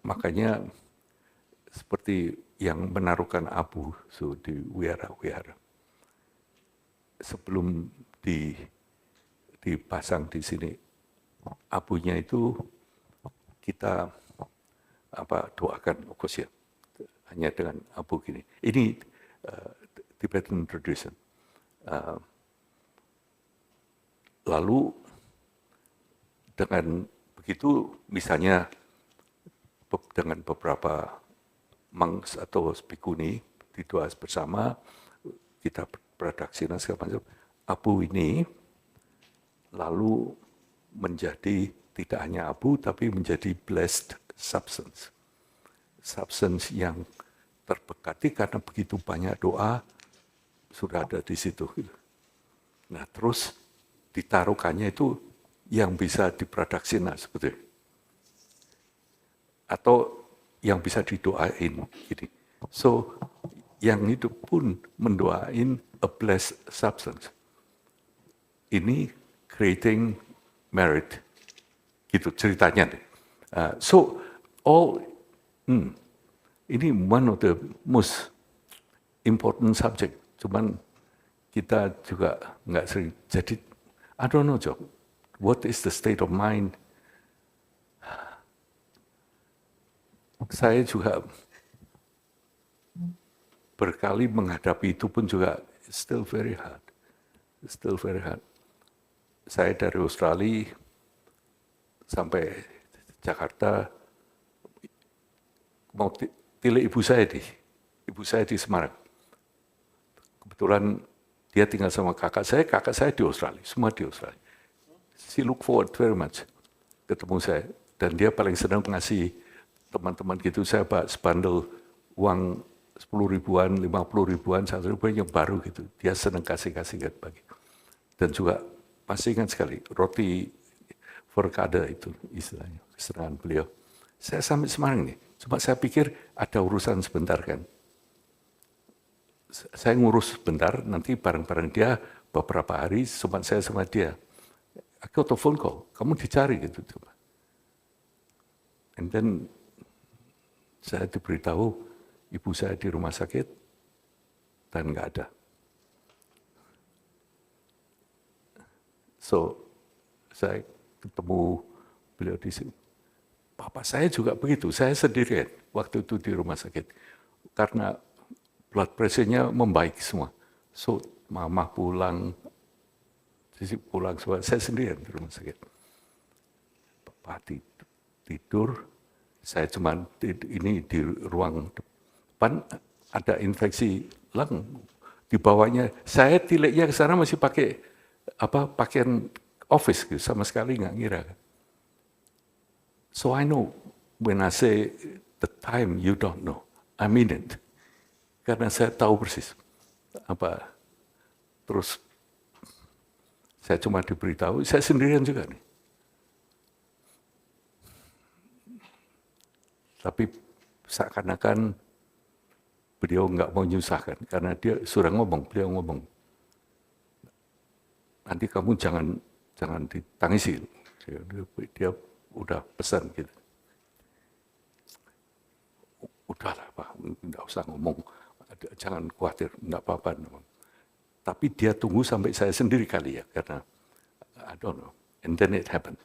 Makanya seperti yang menaruhkan abu di wihara-wihara. Sebelum dipasang di sini abunya itu kita doakan ya, hanya dengan abu gini. Ini Tibetan tradition. Lalu dengan begitu misalnya dengan beberapa monks atau bhikkhuni didoa bersama, kita beradaksina segala macam, abu ini lalu menjadi tidak hanya abu tapi menjadi blessed substance. Substance yang terberkati karena begitu banyak doa sudah ada di situ. Nah terus ditaruhkannya itu yang bisa dipradaksina sebetulnya. Atau yang bisa didoain. Gitu. So yang hidup pun mendoain a blessed substance. Ini creating merit, gitu ceritanya. So all ini one of the most important subject. Cuman kita juga nggak sering. Jadi I don't know, Job. What is the state of mind? Saya juga berkali menghadapi itu pun juga still very hard. Still very hard. Saya dari Australia sampai Jakarta mau tilik ibu saya di Semarang. Kebetulan dia tinggal sama kakak saya di Australia, semua di Australia. She look forward very much ketemu saya, dan dia paling senang ngasih teman-teman gitu. Saya sebandel uang 10 ribuan, 50 ribuan, 1 ribuan yang baru gitu. Dia senang kasih bagi. Dan juga masih ingat sekali roti forkada itu istilahnya, kesenangan beliau. Saya sampai Semarang nih, cuma saya pikir ada urusan sebentar kan. Saya ngurus sebentar, nanti bareng-bareng dia beberapa hari, cuma saya sama dia. Aku telepon kok, kamu dicari gitu coba. And then saya diberitahu ibu saya di rumah sakit dan nggak ada. So saya ketemu beliau di sini. Papa saya juga begitu, saya sendirian waktu itu di rumah sakit karena blood pressure-nya membaik semua. So mama pulang, sisi pulang semua, saya sendirian di rumah sakit. Papa tidur, saya cuma ini di ruang depan ada infeksi lung di bawahnya. Saya tiliknya ke sana masih pakai pakaian office gitu, sama sekali nggak ngira. So I know when I say the time you don't know, I mean it. Karena saya tahu persis terus saya cuma diberitahu, saya sendirian juga nih. Tapi seakan-akan beliau nggak mau menyusahkan, karena dia sudah beliau ngomong, nanti kamu jangan ditangisi. Dia udah pesan gitu. Udahlah Pak, nggak usah ngomong, jangan khawatir, nggak apa-apa. Tapi dia tunggu sampai saya sendiri kali ya, karena I don't know. And then it happened.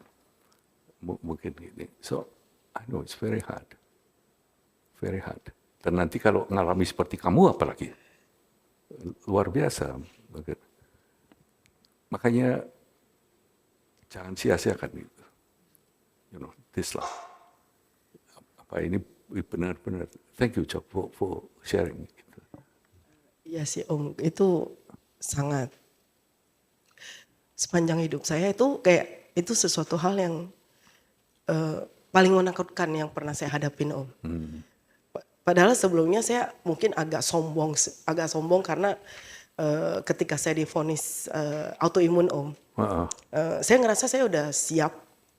Mungkin gini. So I know it's very hard. Very hard. Dan nanti kalau ngalami seperti kamu apalagi, luar biasa. Makanya jangan sia-siakan itu. You know, this love. Ini benar-benar. Thank you, Job, for sharing. Iya sih Om, itu sangat sepanjang hidup saya itu kayak itu sesuatu hal yang paling menakutkan yang pernah saya hadapin Om. Padahal sebelumnya saya mungkin agak sombong karena ketika saya divonis autoimun Om, saya ngerasa saya udah siap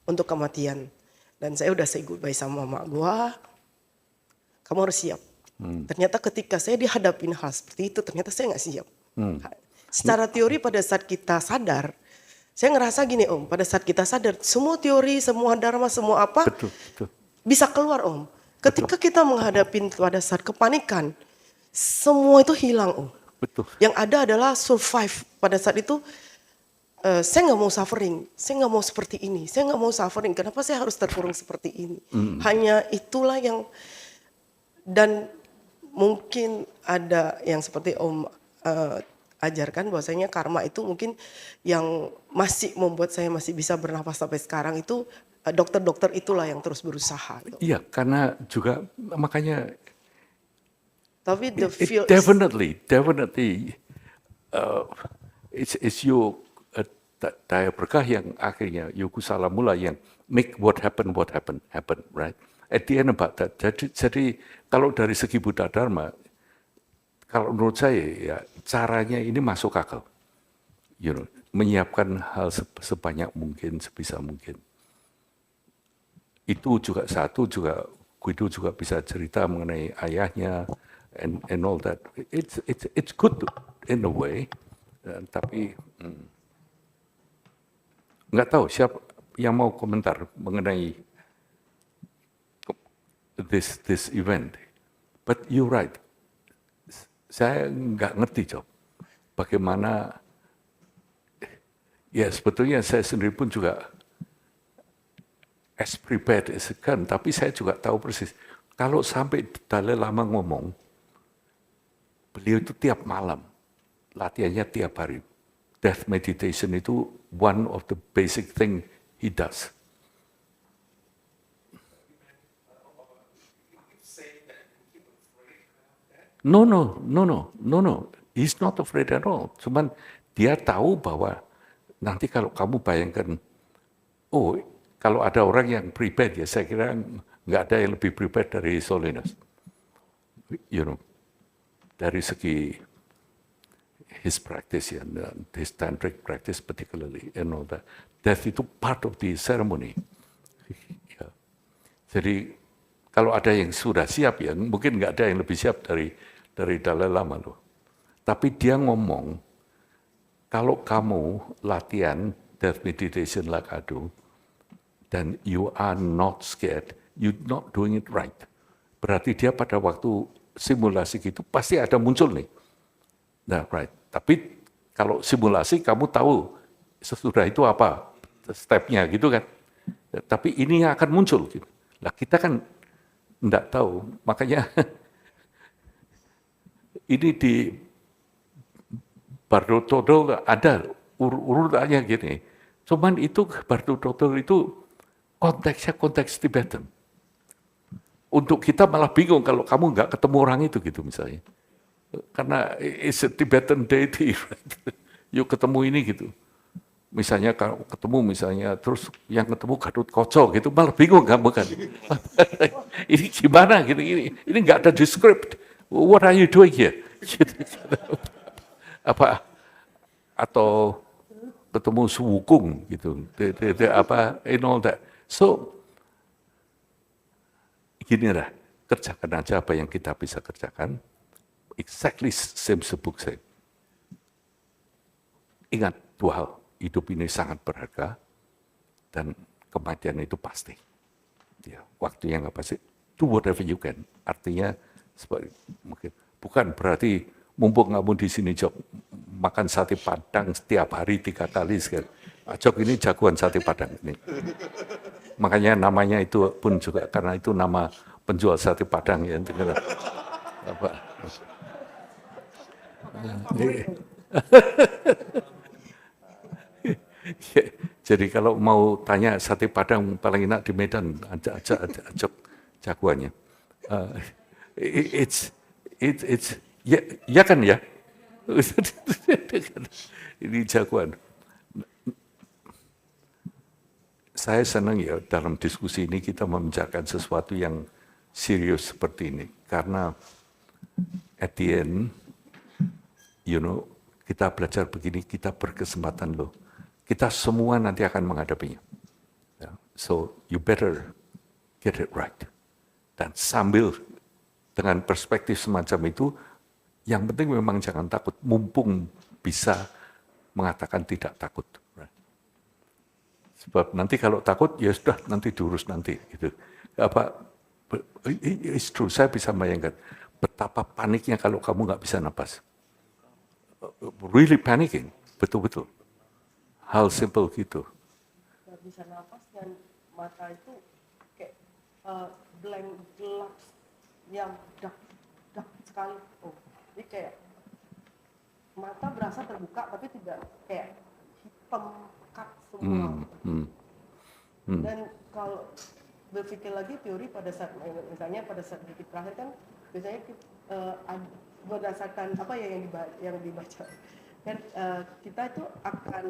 untuk kematian dan saya udah say goodbye sama mama gua. Kamu harus siap. Ternyata ketika saya dihadapin hal seperti itu, ternyata saya nggak siap. Secara teori pada saat kita sadar, saya ngerasa gini Om, pada saat kita sadar, semua teori, semua dharma, semua apa, betul. bisa keluar Om. Ketika kita menghadapi pada saat kepanikan, semua itu hilang Om. Betul. Yang ada adalah survive. Pada saat itu, saya nggak mau suffering, saya nggak mau seperti ini, saya nggak mau suffering. Kenapa saya harus terkurung seperti ini? Hanya itulah yang, dan mungkin ada yang seperti Om ajarkan bahwasanya karma itu mungkin yang masih membuat saya masih bisa bernafas sampai sekarang itu dokter-dokter itulah yang terus berusaha. Iya, karena juga makanya tapi the feel definitely it's your daya berkah yang akhirnya Yokusala mula yang make what happen, right? At the end about that. Jadi kalau dari segi Buddha Dharma, kalau menurut saya ya caranya ini masuk akal. You know, menyiapkan hal sebanyak mungkin, sebisa mungkin. Itu juga Guido juga bisa cerita mengenai ayahnya, and all that. It's good in a way, tapi nggak tahu siapa yang mau komentar mengenai this event. But you're right. Saya nggak ngerti, Job, bagaimana. Ya, sebetulnya saya sendiri pun juga as prepared as I can, tapi saya juga tahu persis, kalau sampai Dalai Lama ngomong, beliau itu tiap malam, latihannya tiap hari. Death meditation itu one of the basic thing he does. No. He's not afraid at all. Cuman dia tahu bahwa nanti kalau kamu bayangkan, oh, kalau ada orang yang prepared, ya saya kira nggak ada yang lebih prepared dari His Holiness. You know, dari segi his practice, ya, his tantric practice particularly, and all that. Death itu part of the ceremony. Ya. Jadi kalau ada yang sudah siap, ya mungkin nggak ada yang lebih siap dari Dalai Lama loh. Tapi dia ngomong, kalau kamu latihan death meditation like I do, dan you are not scared, you're not doing it right. Berarti dia pada waktu simulasi gitu pasti ada muncul nih. Nah, right. Tapi kalau simulasi kamu tahu sesudah itu apa stepnya gitu kan. Tapi ini yang akan muncul. Gitu. Lah kita kan enggak tahu, makanya ini di Bardo Todol ada urutannya gini. Cuman itu Bardo Todol itu konteksnya konteks Tibetan. Untuk kita malah bingung kalau kamu nggak ketemu orang itu gitu misalnya. Karena it's a Tibetan deity, right? Yuk ketemu ini gitu. Misalnya kalau ketemu misalnya terus yang ketemu Gatot Kaca gitu malah bingung kamu kan. Ini gimana gitu ini nggak ada di script. What are you doing here? Apa atau ketemu Suwukung gitu. Apa and all that. So gini lah, kerjakan aja apa yang kita bisa kerjakan. Exactly same book say. Ingat dua hal, hidup ini sangat berharga dan kematian itu pasti. Ya, waktu yang nggak pasti. Do whatever you can. Artinya mungkin bukan berarti mumpung kamu di sini Jok makan sate Padang setiap hari 3 kali sekali. Jok ini jagoan sate Padang ini. Makanya namanya itu pun juga karena itu nama penjual sate Padang ya. Apa? Jadi kalau mau tanya sate Padang paling enak di Medan, ajak jagoannya. It's ya kan ya. Ini jagoan. Saya senang ya dalam diskusi ini kita membicarakan sesuatu yang serius seperti ini. Karena at the end, you know, kita belajar begini, kita berkesempatan loh. Kita semua nanti akan menghadapinya. So you better get it right. Dan sambil dengan perspektif semacam itu, yang penting memang jangan takut. Mumpung bisa mengatakan tidak takut. Sebab nanti kalau takut, ya sudah nanti diurus nanti. Gitu. It's true, saya bisa bayangkan betapa paniknya kalau kamu nggak bisa napas. Really panicking, betul-betul. Hal simple gitu. Nggak bisa napas dan mata itu kayak blank gelap yang dak sekali. Oh, jadi kayak mata berasa terbuka tapi tidak kayak hitam pekat semua. Dan kalau berpikir lagi teori pada saat misalnya pada saat detik terakhir kan biasanya berdasarkan apa ya yang dibaca kan kita itu akan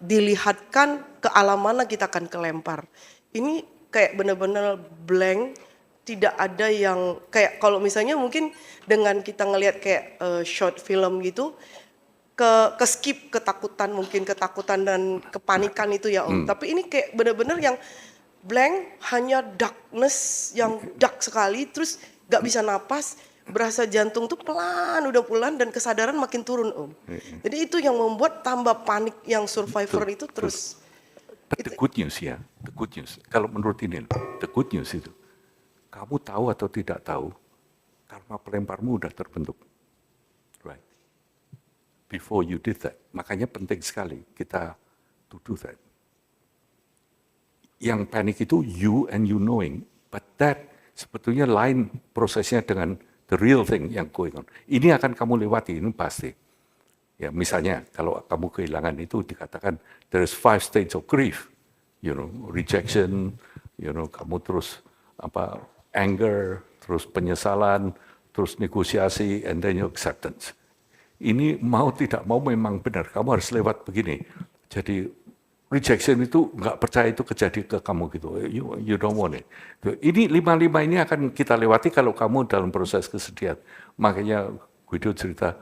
dilihatkan ke alam mana kita akan kelempar. Ini kayak benar-benar blank, tidak ada yang kayak kalau misalnya mungkin dengan kita ngelihat kayak short film gitu ke skip ketakutan dan kepanikan itu ya Om. Tapi ini kayak benar-benar yang blank, hanya darkness yang dark sekali, terus gak bisa napas, berasa jantung tuh pelan, udah pelan dan kesadaran makin turun Om. Jadi itu yang membuat tambah panik yang survivor Betul, itu betul. terus. But the good news ya, the good news. Kalau menurut ini, the good news itu, kamu tahu atau tidak tahu, karma pelemparmu udah terbentuk. Right. Before you did that. Makanya penting sekali kita to do that. Yang panik itu you and you knowing, but that sebetulnya lain prosesnya dengan the real thing yang going on. Ini akan kamu lewati, ini pasti. Ya, misalnya kalau kamu kehilangan itu dikatakan there is 5 stages of grief, rejection, kamu terus anger, terus penyesalan, terus negosiasi, and then your acceptance. Ini mau tidak mau memang benar, kamu harus lewat begini. Jadi rejection itu nggak percaya itu kejadi ke kamu gitu, you don't want it. Ini 5 ini akan kita lewati kalau kamu dalam proses kesedihan. Makanya Guido cerita,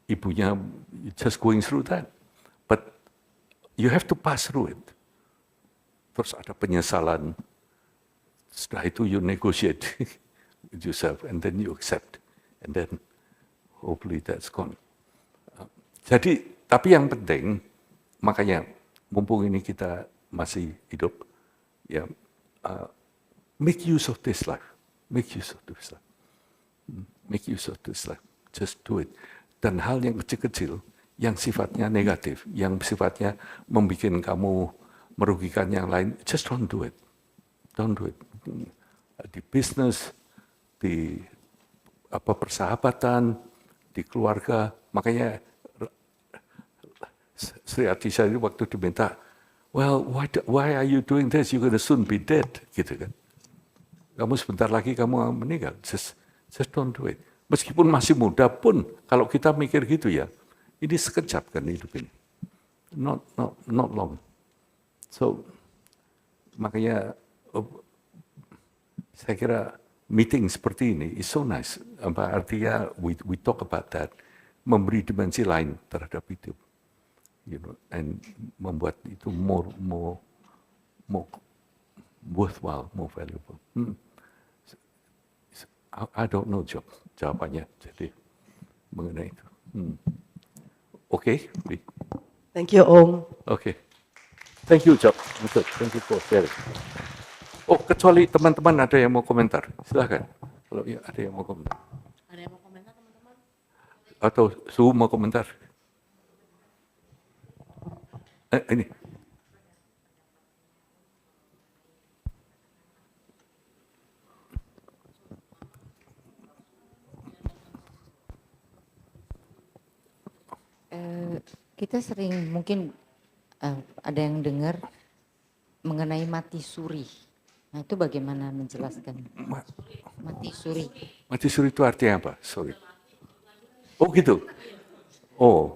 ibunya just going through that. But you have to pass through it. Terus ada penyesalan. Setelah itu you negotiate with yourself and then you accept. And then hopefully that's gone. Jadi, tapi yang penting, makanya mumpung ini kita masih hidup, ya make use of this life. Make use of this life. Make use of this life. Just do it. Dan hal yang kecil-kecil, yang sifatnya negatif, yang sifatnya membuat kamu merugikan yang lain, just don't do it. Don't do it. Di bisnis, di persahabatan, di keluarga, makanya Sri Atisha itu waktu diminta, well, why are you doing this? You're gonna soon be dead, gitu kan. Kamu sebentar lagi kamu meninggal. Just don't do it. Meskipun masih muda pun, kalau kita mikir gitu ya, ini sekejap kan hidup ini. Not long. So, makanya saya kira meeting seperti ini is so nice. Artinya we talk about that, memberi dimensi lain terhadap hidup. And membuat itu more worthwhile, more valuable. I don't know jawabannya, jadi mengenai itu. Oke. Thank you Om. Oke. Thank you, Job. Thank you for sharing. Oh, kecuali teman-teman ada yang mau komentar, silakan. Kalau ya, ada yang mau komentar. Ada yang mau komentar teman-teman? Atau Su mau komentar? Ini. Kita sering mungkin ada yang dengar mengenai mati suri. Nah itu bagaimana menjelaskan? Mati suri. Mati suri itu artinya apa? Sorry. Oh gitu. Oh.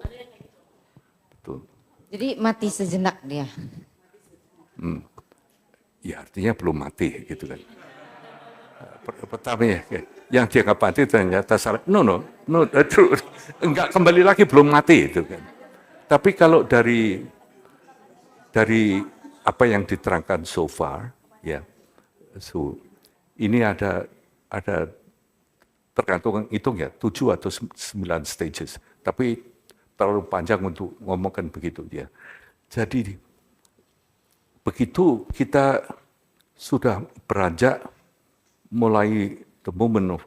Betul. Jadi mati sejenak dia. Ya artinya belum mati gitu kan. Pertama ya, yang dianggap mati ternyata salah. No, true. Enggak, kembali lagi belum mati itu kan. Tapi kalau dari apa yang diterangkan so far, ya, so ini ada tergantung hitung ya 7 atau 9 stages. Tapi terlalu panjang untuk ngomongkan begitu ya. Jadi begitu kita sudah beranjak mulai the moment of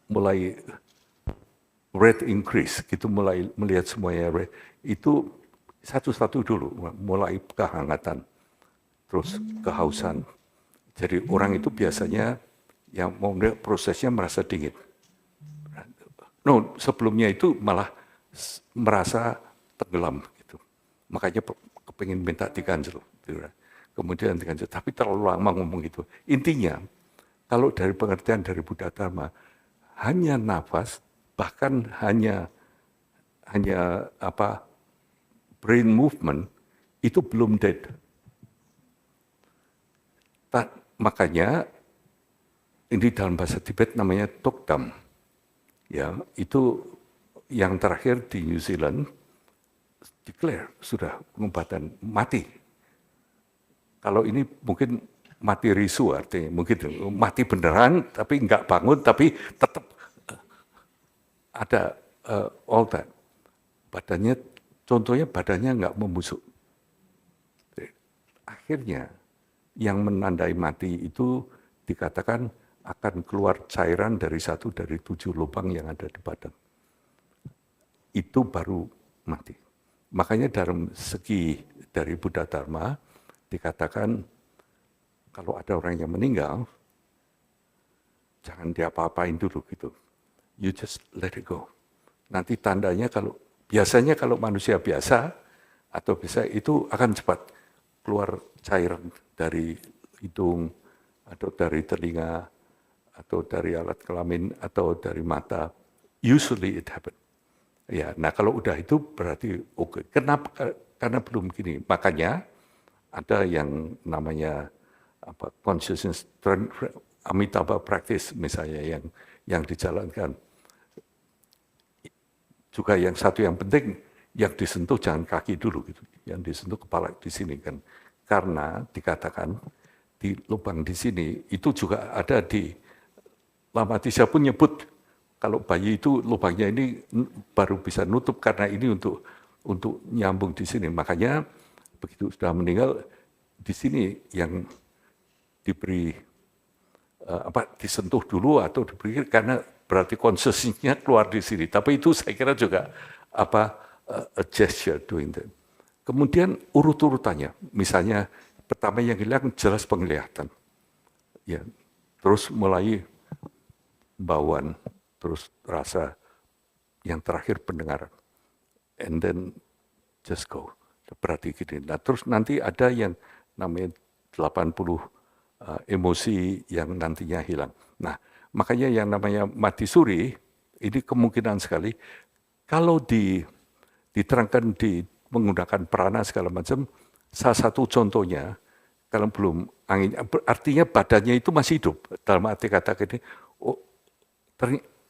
mulai rate increase, gitu mulai melihat semuanya rate, itu satu-satu dulu, mulai kehangatan, terus kehausan. Jadi orang itu biasanya yang mau prosesnya merasa dingin. No, sebelumnya itu malah merasa tenggelam gitu. Makanya kepingin minta di-cancel. Kemudian di-cancel, tapi terlalu lama ngomong gitu. Intinya, kalau dari pengertian dari Buddha Dharma, hanya nafas, bahkan hanya brain movement, itu belum dead. Makanya, ini dalam bahasa Tibet namanya Tokdam. Ya, itu yang terakhir di New Zealand declare sudah pengobatan mati. Kalau ini mungkin mati risu artinya mungkin mati beneran tapi nggak bangun tapi tetap ada all that. Badannya, contohnya badannya nggak membusuk. Akhirnya yang menandai mati itu dikatakan akan keluar cairan dari 1 dari 7 lubang yang ada di badan. Itu baru mati. Makanya dalam segi dari Buddha Dharma dikatakan kalau ada orang yang meninggal, jangan diapa-apain dulu gitu. You just let it go. Nanti tandanya biasanya kalau manusia biasa atau bisa itu akan cepat keluar cairan dari hidung atau dari telinga atau dari alat kelamin atau dari mata. Usually it happen. Ya, nah kalau udah itu berarti oke. Kenapa? Karena belum gini. Makanya ada yang namanya consciousness Amitabha practice misalnya yang dijalankan. Juga yang satu yang penting, yang disentuh jangan kaki dulu gitu, yang disentuh kepala di sini kan, karena dikatakan di lubang di sini itu juga ada di Lama Tisha pun nyebut kalau bayi itu lubangnya ini baru bisa nutup karena ini untuk nyambung di sini, makanya begitu sudah meninggal di sini yang diberi disentuh dulu atau diberi karena berarti konsesinya keluar di sini. Tapi itu saya kira juga a gesture doing that. Kemudian urut-urutannya, misalnya pertama yang hilang jelas penglihatan, ya, terus mulai bauan, terus rasa, yang terakhir pendengaran, and then just go. Berarti gini. Nah terus nanti ada yang namanya 80 emosi yang nantinya hilang. Nah makanya yang namanya mati suri, ini kemungkinan sekali, kalau diterangkan menggunakan prana segala macam, salah satu contohnya, kalau belum angin, artinya badannya itu masih hidup. Dalam arti kata ini,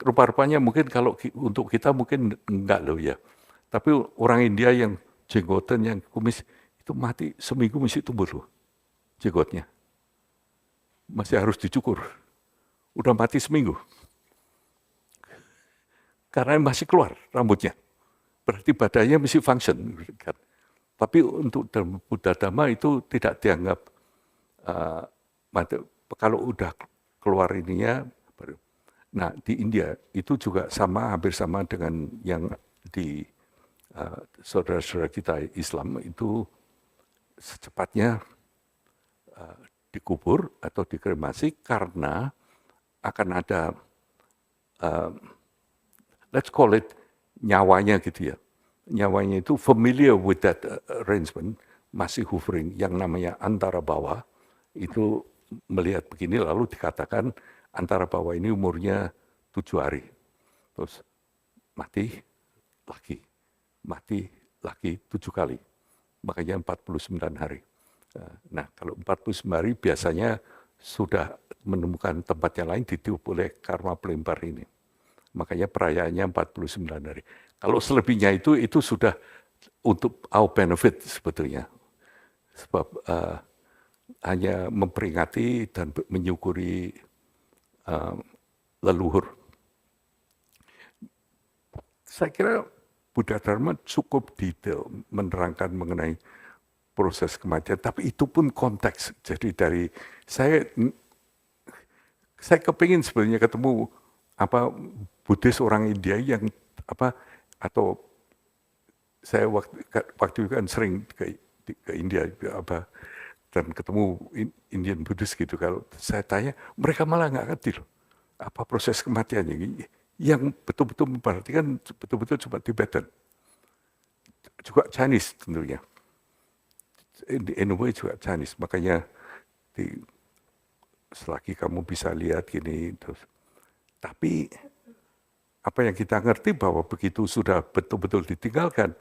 rupa-rupanya mungkin kalau untuk kita mungkin enggak loh ya. Tapi orang India yang jenggotan, yang kumis, itu mati seminggu masih tumbuh loh jenggotnya. Masih harus dicukur. Udah mati seminggu. Karena masih keluar rambutnya. Berarti badannya masih function. Tapi untuk dalam Buddha Dhamma itu tidak dianggap, kalau udah keluar ininya. Nah di India itu juga sama, hampir sama dengan yang di saudara-saudara kita Islam itu secepatnya dikubur atau dikremasi karena akan ada, let's call it, nyawanya gitu ya. Nyawanya itu familiar with that arrangement, masih hovering, yang namanya antara bawah, itu melihat begini lalu dikatakan antara bawah ini umurnya 7 hari. Terus mati lagi 7 kali. Makanya 49 hari. Nah kalau 49 hari biasanya sudah menemukan tempat yang lain ditiup oleh karma pelempar ini. Makanya perayaannya 49 hari. Kalau selebihnya itu sudah untuk our benefit sebetulnya. Sebab hanya memperingati dan menyukuri leluhur. Saya kira Buddha Dharma cukup detail menerangkan mengenai proses kematian, tapi itu pun konteks. Jadi dari saya kepingin sebenarnya ketemu Buddhis orang India yang atau saya waktu itu kan sering ke India dan ketemu Indian Buddhis gitu. Kalau saya tanya, mereka malah nggak ngerti loh apa proses kematiannya. Yang betul-betul memperhatikan betul-betul cuma Tibetan, juga Chinese tentunya. In a way juga Chinese, makanya selagi kamu bisa lihat gini terus. Tapi apa yang kita ngerti bahwa begitu sudah betul-betul ditinggalkan,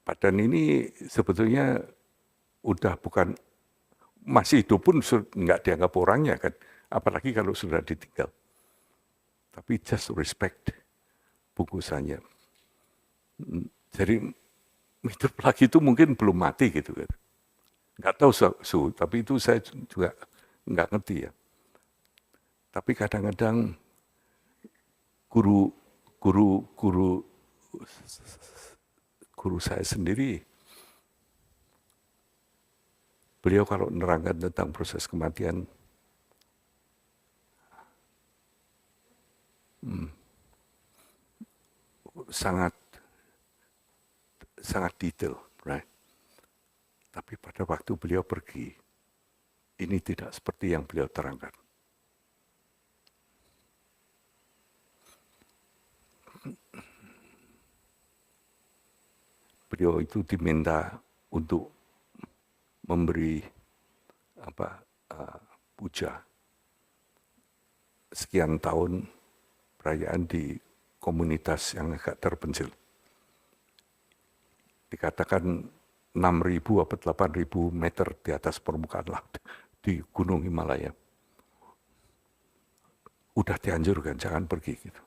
badan ini sebetulnya udah bukan, masih hidup pun nggak dianggap orangnya kan, apalagi kalau sudah ditinggal. Tapi just respect bungkusannya. Jadi hidup lagi itu mungkin belum mati gitu kan. nggak tahu Su, tapi itu saya juga nggak ngerti ya. Tapi kadang-kadang guru saya sendiri, beliau kalau menerangkan tentang proses kematian, sangat detail, right? Tapi pada waktu beliau pergi, ini tidak seperti yang beliau terangkan. Beliau itu diminta untuk memberi puja sekian tahun perayaan di komunitas yang agak terpencil. Dikatakan 6.000 atau 8.000 meter di atas permukaan laut di Gunung Himalaya. Udah dianjurkan, jangan pergi gitu.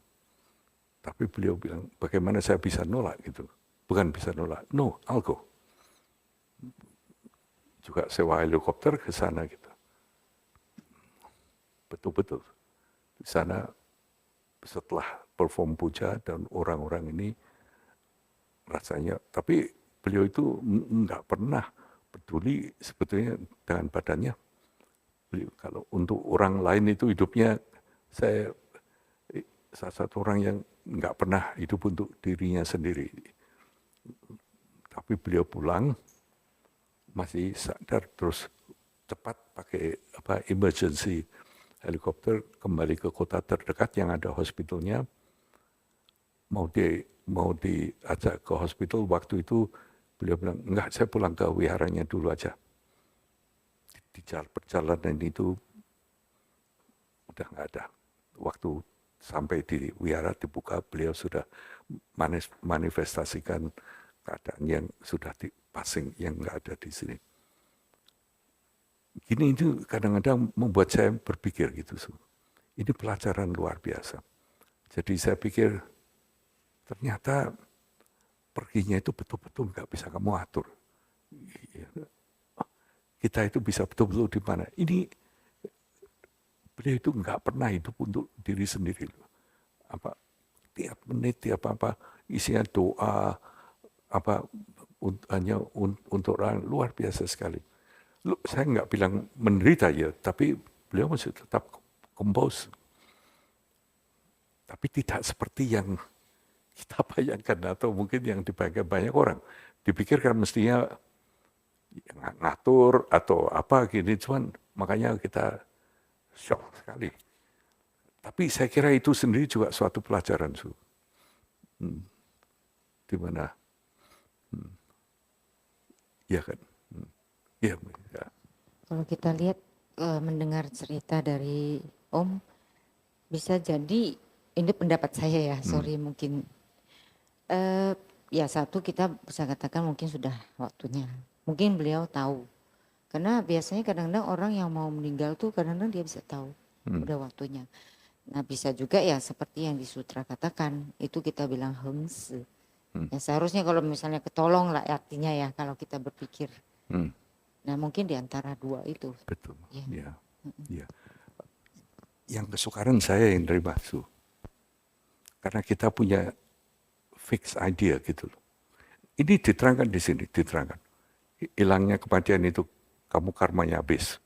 Tapi beliau bilang, bagaimana saya bisa nolak gitu. Bukan bisa nolak, no, I'll go. Juga sewa helikopter ke sana gitu. Betul-betul. Di sana setelah perform puja dan orang-orang ini rasanya, tapi beliau itu nggak pernah peduli sebetulnya dengan badannya. Beliau, kalau untuk orang lain itu hidupnya, saya salah satu orang yang nggak pernah hidup untuk dirinya sendiri. Tapi beliau pulang masih sadar, terus cepat pakai emergency helikopter kembali ke kota terdekat yang ada hospitalnya. Mau diajak ke hospital, waktu itu beliau bilang, enggak, saya pulang ke wiharanya dulu aja. Di perjalanan itu udah nggak ada. Waktu sampai di wihara dibuka, beliau sudah manifestasikan keadaan yang sudah dipasing, yang nggak ada di sini. Gini itu kadang-kadang membuat saya berpikir gitu. Ini pelajaran luar biasa. Jadi saya pikir ternyata perginya itu betul-betul nggak bisa kamu atur. Kita itu bisa betul-betul di mana. Ini beliau itu nggak pernah hidup untuk diri sendiri. Tiap menit, tiap apa, isinya doa, hanya untuk orang, luar biasa sekali. Saya nggak bilang menderita ya, tapi beliau masih tetap compose. Tapi tidak seperti yang kita bayangkan atau mungkin yang dibayangkan banyak orang. Dipikirkan mestinya ngatur atau apa gini, cuman makanya kita shock sekali. Tapi saya kira itu sendiri juga suatu pelajaran, di mana, ya kan, ya. Kalau kita lihat mendengar cerita dari Om, bisa jadi ini pendapat saya ya, sorry mungkin ya satu kita bisa katakan mungkin sudah waktunya. Mungkin beliau tahu. Karena biasanya kadang-kadang orang yang mau meninggal tuh kadang-kadang dia bisa tahu udah waktunya. Nah bisa juga ya seperti yang di sutra katakan, itu kita bilang hengse. Ya seharusnya kalau misalnya ketolong lah artinya ya kalau kita berpikir. Nah mungkin di antara dua itu. Betul, ya. Ya. Yang kesukaran saya yang terima, karena kita punya fixed idea gitu loh. Ini diterangkan di sini, diterangkan. Hilangnya kematian itu, kamu karmanya habis.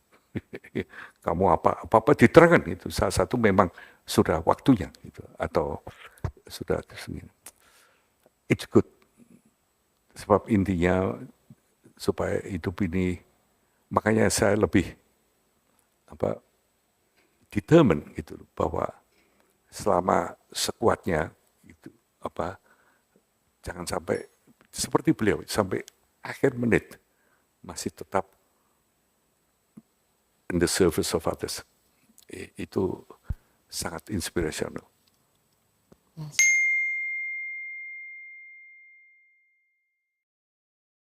Kamu apa diterangkan gitu. Salah satu memang sudah waktunya gitu, atau sudah tersegini. It's good. Sebab intinya supaya hidup ini, makanya saya lebih determine gitu bahwa selama sekuatnya itu jangan sampai seperti beliau sampai akhir menit masih tetap in the service of others. Itu sangat inspirational. Yes.